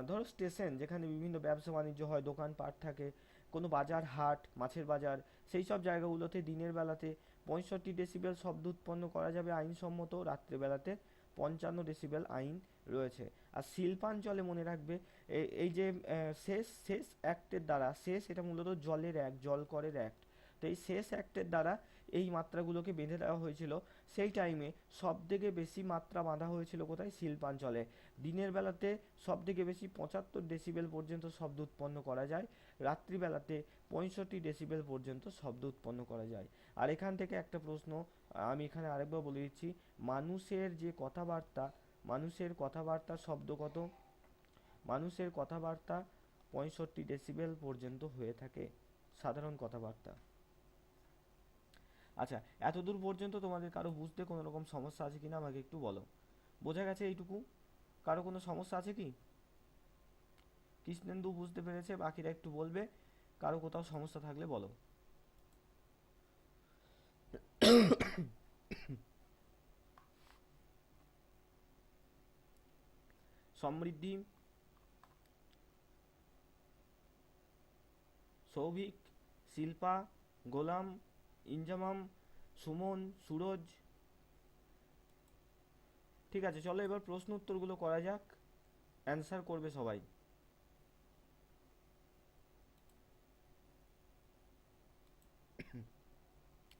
ধরো স্টেশন যেখানে বিভিন্ন ব্যবসা বাণিজ্য হয়, দোকানপাট থাকে, কোনো বাজার হাট, মাছের বাজার, সেই সব জায়গাগুলোতে দিনের বেলাতে 65 ডেসিবেল শব্দ উৎপন্ন করা যাবে আইনসম্মত, রাত্রেবেলাতে 55 ডেসিবেল আইন রয়েছে। আর শিল্পাঞ্চলে মনে রাখবে এই যে শেষ শেষ অ্যাক্টের দ্বারা, শেষ এটা মূলত জলের অ্যাক্ট, জল করের অ্যাক্ট, তো এই শেষ অ্যাক্টের দ্বারা এই মাত্রাগুলোকে বেঁধে দেওয়া হয়েছিল। সেই টাইমে সব থেকে বেশি মাত্রা বাঁধা হয়েছিল কোথায়? শিল্পাঞ্চলে। দিনের বেলাতে সব থেকে বেশি 75 ডেসিবেল পর্যন্ত শব্দ উৎপন্ন করা যায়, রাত্রিবেলাতে 65 ডেসিবেল পর্যন্ত শব্দ উৎপন্ন করা যায়। আর এখান থেকে একটা প্রশ্ন আমি এখানে আরেকবার বলে দিচ্ছি, মানুষের যে কথাবার্তা, মানুষের কথাবার্তা শব্দ কত? মানুষের কথাবার্তা 65 ডেসিবেল পর্যন্ত হয়ে থাকে, সাধারণ কথাবার্তা। আচ্ছা, এতদূর পর্যন্ত তোমাদের কারো বুঝতে কোনো রকম সমস্যা আছে কিনা আমাকে একটু বলো। বোঝা গেছে এইটুকু? কারো কোনো সমস্যা আছে কি? কৃষ্ণেন্দু বুঝতে পেরেছে, বাকিরা একটু বলবে। কারো কোথাও সমস্যা থাকলে বলো। সমৃদ্ধি, সৌভিক, শিল্পা, গোলাম, ইনজামাম, সুমন, সুরজ। ঠিক আছে, চলো এবার প্রশ্ন উত্তরগুলো করা যাক, অ্যান্সার করবে সবাই।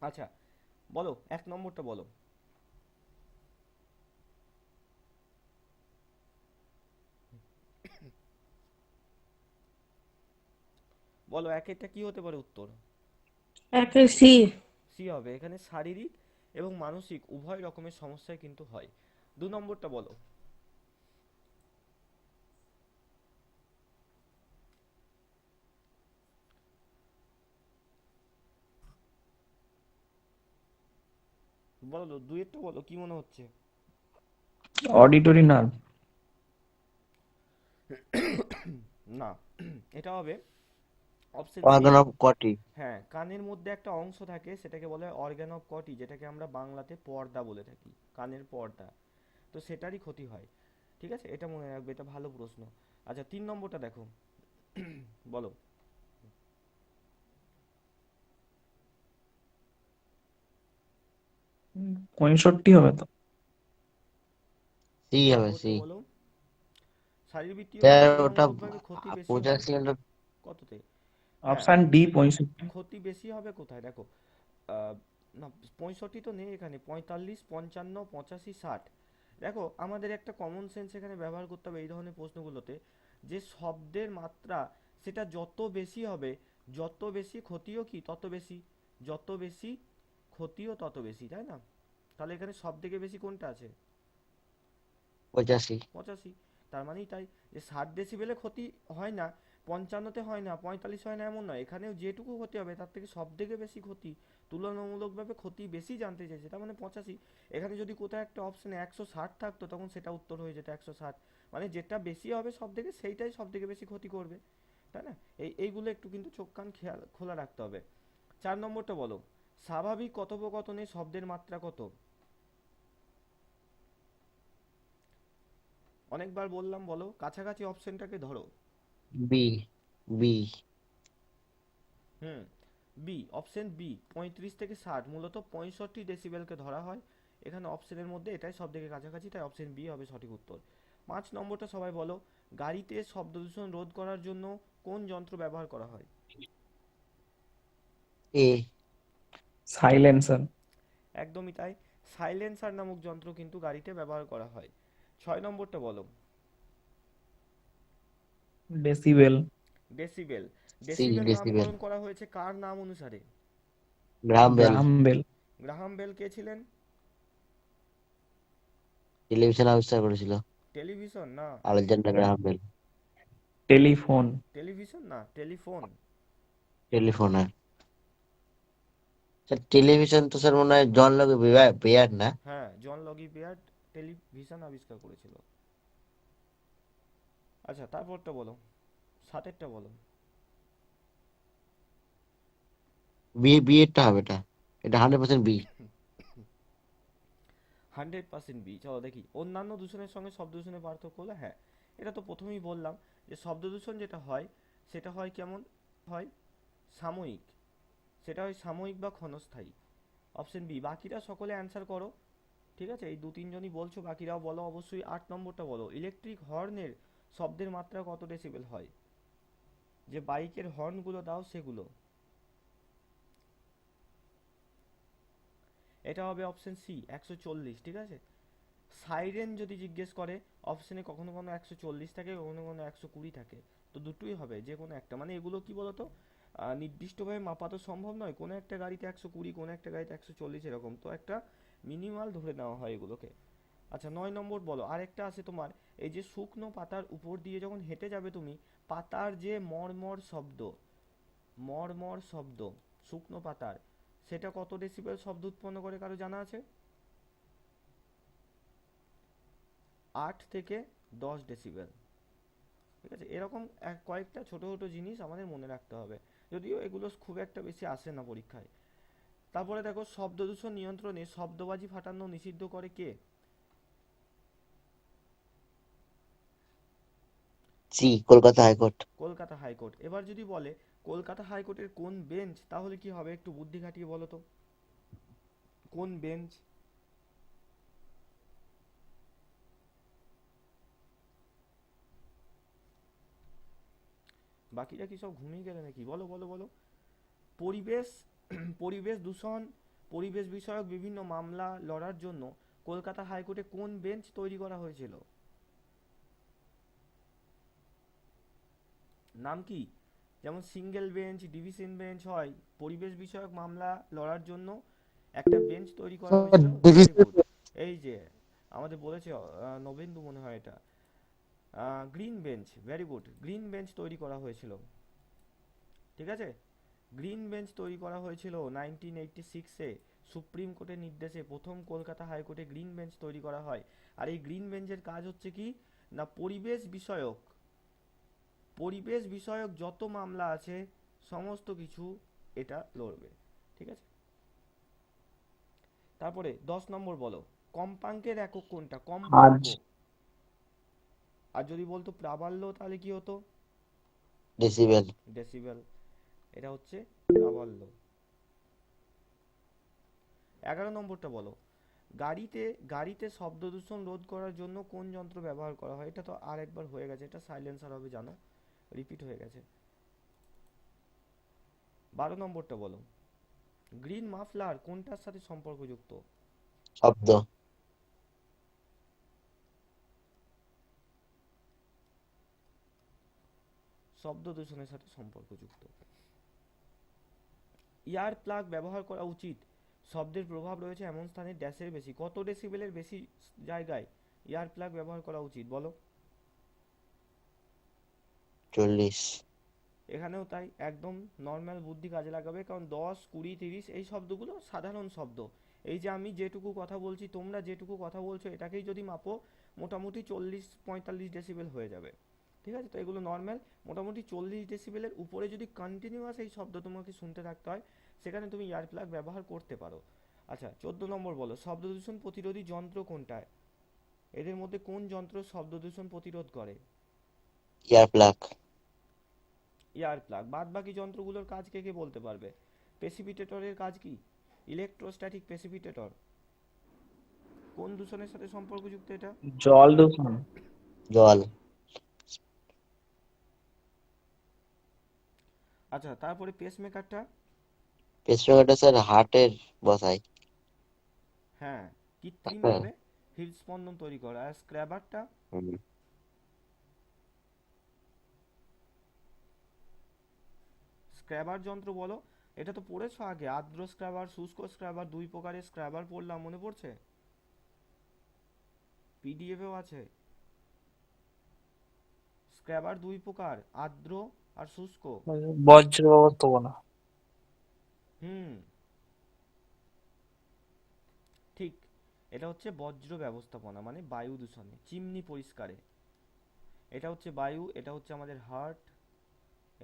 আচ্ছা, বলো 1 নম্বরটা বলো। বলো একেরটা কি হতে পারে উত্তর? একে সি। সি হবে, এখানে শারীরিক এবং মানসিক উভয় রকমের সমস্যায় কিন্তু হয়। 2 নম্বরটা বলো। বলো দুইয়েরটা বলো, কি মনে হচ্ছে? Auditory nerve. না, এটা হবে অপশন সি। অর্গান অফ কটি। হ্যাঁ, কানের মধ্যে একটা অংশ থাকে সেটাকে বলে অর্গান অফ কটি, যেটাকে আমরা বাংলাতে পর্দা বলে থাকি, কানের পর্দা। তো সেটারই ক্ষতি হয়। ঠিক আছে, এটা মনে রাখবে, এটা ভালো প্রশ্ন। আচ্ছা, 3 নম্বরটা দেখো, বলো। 65 হবে তো। সি বলো হবে, উত্তর সি। বলো। শারীরবৃত্তীয় বা স্যার ওটা তুলনামূলকভাবে ক্ষতি বেশি হয় 85 হলে কততে? হ্যাঁ, অপশন ডি 65। ক্ষতি বেশি হবে কোথায় দেখো, আহ, না 65 তো নেই এখানে, 45, 55, 85, 60। দেখো আমাদের একটা কমন সেন্স এখানে ব্যবহার করতে হবে এই ধরনের প্রশ্নগুলোতে, যে শব্দের মাত্রা সেটা যত বেশি হবে, যত বেশি ক্ষতিও কি তত বেশি, যত বেশি ক্ষতিও তত বেশি, তাই না? তাহলে এখানে সব থেকে বেশি কোনটা আছে? 85। 85। তার মানেই তাই, যে 60 ডেসিবেলে ক্ষতি হয় না, 55-তে হয় না, 45 হয় না এমন নয়, এখানেও যেটুকু ক্ষতি হবে তার থেকে সব থেকে বেশি ক্ষতি, তুলনামূলকভাবে ক্ষতি বেশি জানতে চাইছে, তার মানে 85। এখানে যদি কোথাও একটা অপশনে 160 থাকতো তখন সেটা উত্তর হয়ে যেত 160, মানে যেটা বেশি হবে সব থেকে সেইটাই সব থেকে বেশি ক্ষতি করবে, তাই না? এইগুলো একটু কিন্তু চোখ কান খেয়াল খোলা রাখতে হবে। 4 নম্বরটা বলো, স্বাভাবিক কথোপকথনে শব্দের মাত্রা কত? অনেকবার বললাম, বলো, কাছাকাছি অপশনটাকে ধরো। বি। বি। হুম, বি, অপশন বি, 35 থেকে 60, মূলত 65 ডেসিবেলকে ধরা হয় এখানে অপশনের মধ্যে, এটাই সব থেকে কাছাকাছি, তাই অপশন বি হবে সঠিক উত্তর। 5 নম্বরটা সবাই বলো, গাড়িতে শব্দ দূষণ রোধ করার জন্য কোন যন্ত্র ব্যবহার করা হয়? এ। সাইলেন্সার। একদমই তাই, সাইলেন্সার নামক যন্ত্র কিন্তু গাড়িতে ব্যবহার করা হয়। 6 নম্বরটা বলো। ডেসিবেল। ডেসিবেল, সি ডেসিবেল ডেসিবেল। নামকরণ করা হয়েছে কার নাম অনুসারে? Graham Bell. Graham Bell. Graham Bell কে ছিলেন? টেলিভিশন আবিষ্কার করেছিল টেলিভিশন না, Alexander Graham Bell. Telephone. Television না, টেলিফোন। টেলিফোন, হ্যাঁ স্যার। টেলিভিশন তো স্যার মনে হয় জন লগে বেয়ার না? হ্যাঁ, জন লগি বেয়ার্ড টেলিভিশন আবিষ্কার করেছিল। আচ্ছা, তারপরটা বলো, সাতেরটা বলো। বি, বি এরটা হবে এটা। এটা 100% বি। 100% বি। চলো দেখি, অন্যান্য দূষণের সঙ্গে শব্দ দূষণের পার্থক্য হলো, হ্যাঁ এটা তো প্রথমেই বললাম যে শব্দ দূষণ যেটা হয় সেটা হয় কেমন হয়, সাময়িক, সেটা হয় সাময়িক বা ক্ষণস্থায়ী। Option B. বাকিরা সকলে অ্যান্সার করো, ঠিক আছে? এই দু তিনজনই বলছো, বাকিরাও বলো অবশ্যই। 8 নম্বরটা বলো, ইলেকট্রিক হর্নের শব্দের মাত্রা কত ডেসিবেল হয়? যে বাইকের হর্নগুলো দাও সেগুলো। এটা হবে অপশন সি, 140, ঠিক আছে? সাইরেন যদি জিজ্ঞেস করে, অপশনে কখনো কখনো 140 থাকে, কখনো কখনো 120 থাকে, তো দুটোই হবে, যে কোনো একটা। মানে এগুলো কি বলতো, নির্দিষ্টভাবে মাপা তো সম্ভব নয়, কোনো একটা গাড়িতে 120, কোনো একটা গাড়িতে 140, এরকম তো একটা মিনিমাল ধরে নেওয়া হয় এগুলোকে। আচ্ছা, 9 নম্বর বলো। আরেকটা আছে তোমার, এই যে শুকনো পাতার উপর দিয়ে যখন হেঁটে যাবে তুমি, পাতার যে মরমর শব্দ, মরমর শব্দ শুকনো পাতার, সেটা কত ডেসিবেল শব্দ উৎপন্ন করে, কারো জানা আছে? 8 থেকে 10 ডেসিবেল, ঠিক আছে? এরকম কয়েকটা ছোট ছোট জিনিস আমাদের মনে রাখতে হবে, যদিও এগুলো খুব একটা বেশি আসে না পরীক্ষায়। তারপরে দেখো, শব্দ দূষণ নিয়ন্ত্রণে শব্দবাজি ফাটানো নিষিদ্ধ করে কে? C, Kolkata high court. Kolkata high court. এবার যদি বলে কলকাতা হাইকোর্টের কোন বেঞ্চ, তাহলে কি হবে, একটু বুদ্ধি খাটিয়ে বলো তো, কোন বেঞ্চ? বাকিরা কি সব ঘুমিয়ে গেলে নাকি? বলো বলো বলো। পরিবেশ পরিবেশ দূষণ, পরিবেশ বিষয়ক বিভিন্ন মামলা লড়ার জন্য কলকাতা হাইকোর্টে কোন বেঞ্চ তৈরি করা হয়েছিল? নাম কি? যেমন সিঙ্গেল বেঞ্চ, ডিভিশন বেঞ্চ হয়, পরিবেশ বিষয়ক মামলা লড়ার জন্য একটা বেঞ্চ তৈরি করা হয়েছিল। Very division. গুড। এই যে আমাদের বলেছে নবেন্দু মনে হয় এটা, green bench. Very good, green bench তৈরি করা হয়েছিল, ঠিক আছে? গ্রিন বেঞ্চ তৈরি করা হয়েছিল 1986-এ, সুপ্রিম কোর্টের নির্দেশে প্রথম কলকাতা হাইকোর্টে গ্রিন বেঞ্চ তৈরি করা হয়। আর এই গ্রিন বেঞ্চের কাজ হচ্ছে কি না, পরিবেশ বিষয়ক যত মামলা আছে সমস্ত কিছু এটা লড়বে, ঠিক আছে? তারপরে 10 নম্বর বলো, কম্পাঙ্কের একক কোনটা? কম্পাঙ্ক। আজ। আর যদি বলতো প্রাবল্য, তাহলে কি হতো? ডেসিবেল। ডেসিবেল। এটা হচ্ছে প্রাবল্য। 11 নম্বরটা বলো, গাড়িতে গাড়িতে শব্দ দূষণ রোধ করার জন্য কোন যন্ত্র ব্যবহার করা হয়? এটা তো আর একবার হয়ে গেছে, এটা সাইলেন্সার হবে, জানো, রিপিট হয়ে গেছে। 12 নম্বরটা বলো, গ্রিন মাফলার কোনটার সাথে সম্পর্কযুক্ত? শব্দ। শব্দ দূষণের সাথে সম্পর্কযুক্ত। ইয়ার প্লাগ ব্যবহার করা উচিত, শব্দের প্রভাব রয়েছে এমন স্থানে ড্যাশের বেশি, কত ডেসিবেলের বেশি জায়গায় ইয়ার প্লাগ ব্যবহার করা উচিত বলো? 40। এখানেও তাই, একদম নর্মাল বুদ্ধি কাজে লাগাবে, কারণ 10, 20, 30 এই শব্দগুলো সাধারণ শব্দ। এই যে আমি যেটুকু কথা বলছি, তোমরা যেটুকু কথা বলছো, এটাকেই যদি মাপো, মোটামুটি 40-45 ডেসিবেল হয়ে যাবে, ঠিক আছে? তো এগুলো নর্মাল, মোটামুটি 40 ডেসিবেলের উপরে যদি কন্টিনিউয়াস এই শব্দ তোমাকে শুনতে থাকতে হয়, সেখানে তুমি ইয়ার প্লাগ ব্যবহার করতে পারো। আচ্ছা, 14 নম্বর বলো, শব্দ দূষণ প্রতিরোধী যন্ত্র কোনটা? এদের মধ্যে কোন যন্ত্র শব্দ দূষণ প্রতিরোধ করে? ইয়ার প্লাগ। ইয়ার প্লাগ। বাদ বাকি যন্ত্রগুলোর কাজ কে কে বলতে পারবে? প্রেসিপিটেটরের কাজ কি? ইলেকট্রোস্ট্যাটিক প্রেসিপিটেটর। কোন দূষণের সাথে সম্পর্কযুক্ত এটা? জল দূষণ। জল। আচ্ছা, তারপরে পেসমেকারটা? পেসমেকারটা স্যার হার্টের বসাই। হ্যাঁ, কৃত্রিম হ্যাঁ। ভাবে হৃদস্পন্দন তৈরি করা। আর স্ক্র্যাবারটা? হুম। স্ক্র্যাবার যন্ত্র বলো, এটা তো পড়েছো আগে, আর্দ্র স্ক্র্যাবার, শুষ্ক স্ক্র্যাবার, দুই প্রকারের স্ক্র্যাবার পড়লাম, মনে পড়ছে? পিডিএফেও আছে। স্ক্র্যাবার দুই প্রকার, আর্দ্র আর শুষ্ক। বজ্র ব্যবস্থাপনা। হুম, ঠিক। এটা হচ্ছে বজ্র ব্যবস্থাপনা, মানে বায়ু দূষণে, চিমনি পরিষ্কারে। এটা হচ্ছে বায়ু, এটা হচ্ছে আমাদের হার্ট,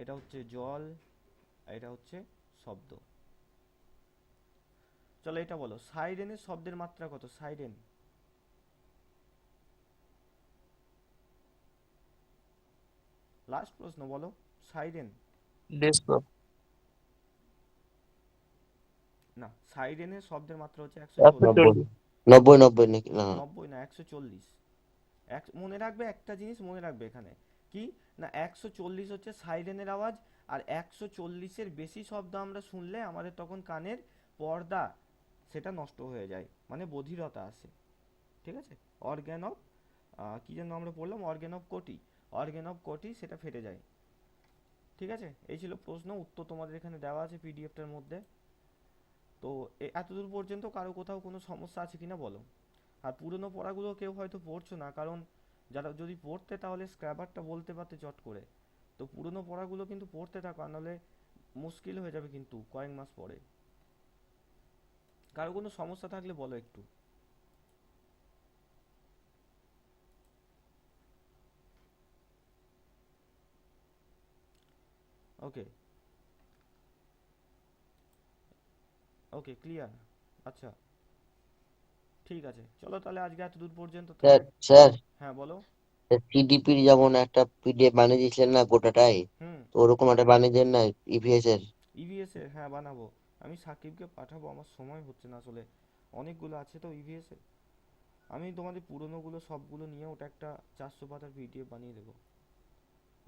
এটা হচ্ছে জল, এটা হচ্ছে শব্দ। চলো এটা বলো, সাইরেনের শব্দের মাত্রা কত? সাইরেন, লাস্ট প্রশ্ন বলো। Siren, desk. না, সাইরেনের শব্দের মাত্রা হচ্ছে 140। 140। 90 নাকি না? 90 না, 140। মনে রাখবে একটা জিনিস, মনে রাখবে এখানে কি, না 140 হচ্ছে সাইরেনের আওয়াজ। আর 140-এর বেশি শব্দ আমরা শুনলে আমাদের তখন কানের পর্দা সেটা নষ্ট হয়ে যায়, মানে বধিরতা আসে। ঠিক আছে? অর্গ্যান অফ, কি যেন আমরা পড়লাম, অর্গ্যান অফ কোটি, অর্গ্যান অফ কোটি সেটা ফেটে যায়। ঠিক আছে, এই ছিল প্রশ্ন, উত্তর তোমাদের এখানে দেওয়া আছে পিডিএফটার মধ্যে। তো এতদূর পর্যন্ত কারো কোথাও কোনো সমস্যা আছে কিনা বলো। আর পুরনো পড়াগুলো কেউ হয়তো পড়ছো না, কারণ যারা যদি পড়তে তাহলে স্ক্র্যাবারটা বলতে পারতে চট করে। তো পুরনো পড়াগুলো কিন্তু পড়তে থাকো, আর নাহলে মুশকিল হয়ে যাবে কিন্তু কয়েক মাস পরে। কারো কোনো সমস্যা থাকলে বলো একটু। ওকে, ওকে, ক্লিয়ার। আচ্ছা, ঠিক আছে, চলো তাহলে আজকে এত দূর পর্যন্ত থাক। স্যার স্যার, হ্যাঁ বলো। সিডিপির যেমন একটা পিডিএফ বানিয়ে দিয়েছিলেন না গোটাটাই, হুম। তো ওরকম একটা বানিয়ে দেন না ইভিএস এর। ইভিএস এর, হ্যাঁ বানাবো। আমি সাকিবকে পাঠাবো, আমার সময় হচ্ছে না আসলে, অনেকগুলো আছে তো ইভিএস এর। আমি তোমাদের পুরনোগুলো সবগুলো নিয়ে ওটা একটা 400 পাতার পিডিএফ বানিয়ে দেবো।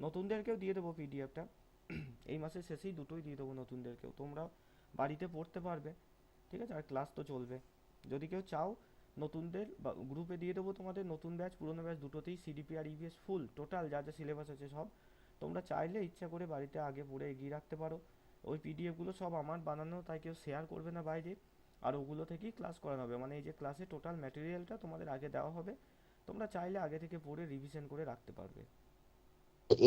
নতুনদেরকেও দিয়ে দেবো পিডিএফটা, এই মাসের শেষেই দুটোই দিয়ে দেবো নতুনদেরকেও, তোমরা বাড়িতে পড়তে পারবে। ঠিক আছে, আর ক্লাস তো চলবে। যদি কেউ চাও নতুনদের গ্রুপে দিয়ে দেবো, তোমাদের নতুন ব্যাচ পুরনো ব্যাচ দুটোতেই সিডিপি আর ইভিএস ফুল টোটাল যা যা সিলেবাস আছে সব। তোমরা চাইলে ইচ্ছা করে বাড়িতে আগে পড়ে এগিয়ে রাখতে পারো। ওই পিডিএফগুলো সব আমার বানানো, তাই কেউ শেয়ার করবে না বাইরে। আর ওগুলো থেকেই ক্লাস করানো হবে, মানে এই যে ক্লাসে টোটাল ম্যাটেরিয়ালটা তোমাদের আগে দেওয়া হবে। তোমরা চাইলে আগে থেকে পড়ে রিভিশন করে রাখতে পারবে।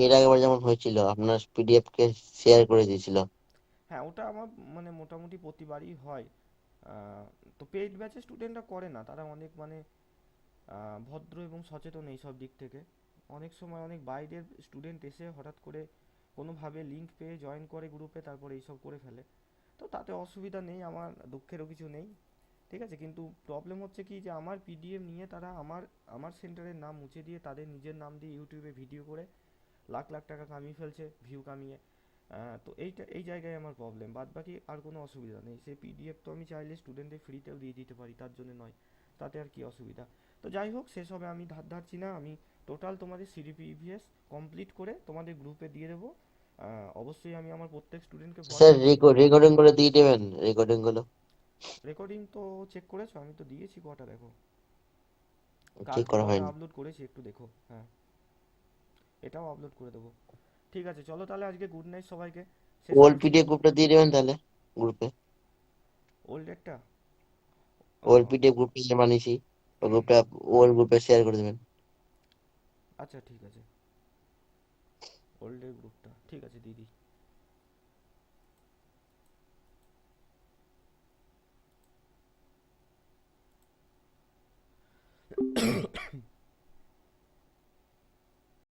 এর আগেবার যেমন হয়েছিল আপনার পিডিএফ কে শেয়ার করে দিয়েছিল। হ্যাঁ, ওটা আমার মানে মোটামুটি প্রতিবারই হয়। আহ, তো পেইড ব্যাচের স্টুডেন্টরা করে না, তারা অনেক মানে ভদ্র এবং সচেতন এই সব দিক থেকে। অনেক সময় অনেক বাইরের স্টুডেন্ট এসে হঠাৎ করে কোনোভাবে লিঙ্ক পেয়ে জয়েন করে গ্রুপে, তারপরে এইসব করে ফেলে। তো তাতে অসুবিধা নেই, আমার দুঃখেরও কিছু নেই। ঠিক আছে, কিন্তু প্রবলেম হচ্ছে কি, যে আমার পিডিএফ নিয়ে তারা আমার আমার সেন্টারের নাম মুছে দিয়ে তাদের নিজের নাম দিয়ে ইউটিউবে ভিডিও করে লাখ লাখ টাকা কামিয়ে ফেলছে, ভিউ কামিয়ে। তো এই জায়গায় আমার প্রবলেম, বাদ বাকি আর কোনো অসুবিধা নেই। সেই পিডিএফ তো আমি চাইলে স্টুডেন্টদের ফ্রিতেও দিয়ে দিতে পারি, তার জন্য নয়, তাতে আর কি অসুবিধা। তো যাই হোক, সেসবে আমি ধার ধারছি না, আমি টোটাল তোমাদের সিডিপি ইভিএস কমপ্লিট করে তোমাদের গ্রুপে দিয়ে দেবো। অবশ্যই আমি আমার প্রত্যেক স্টুডেন্টকে স্যার বলাই। রেকর্ডিং করে দিয়ে দেবেন, রেকর্ডিং গুলো। রেকর্ডিং তো চেক করেছো? আমি তো দিয়েছি কটা, দেখো চেক কালকে করা কটা হয়নি। আপলোড করেছি একটু দেখো। হ্যাঁ, এটাও আপলোড করে দেবো। ঠিক আছে, চলো তাহলে আজকে গুড নাইট সবাইকে। ওল্ড সেশনটা পিডিএফ গ্রুপটা দিয়ে দেবেন তাহলে গ্রুপে। ওল্ড একটা, ওল্ড পিডিএফ গ্রুপটা যে বানিয়েছি, ওই গ্রুপটা, ওল্ড গ্রুপে শেয়ার করে দেবেন। আচ্ছা ঠিক আছে, ওল্ডের গ্রুপটা ঠিক আছে দিদি।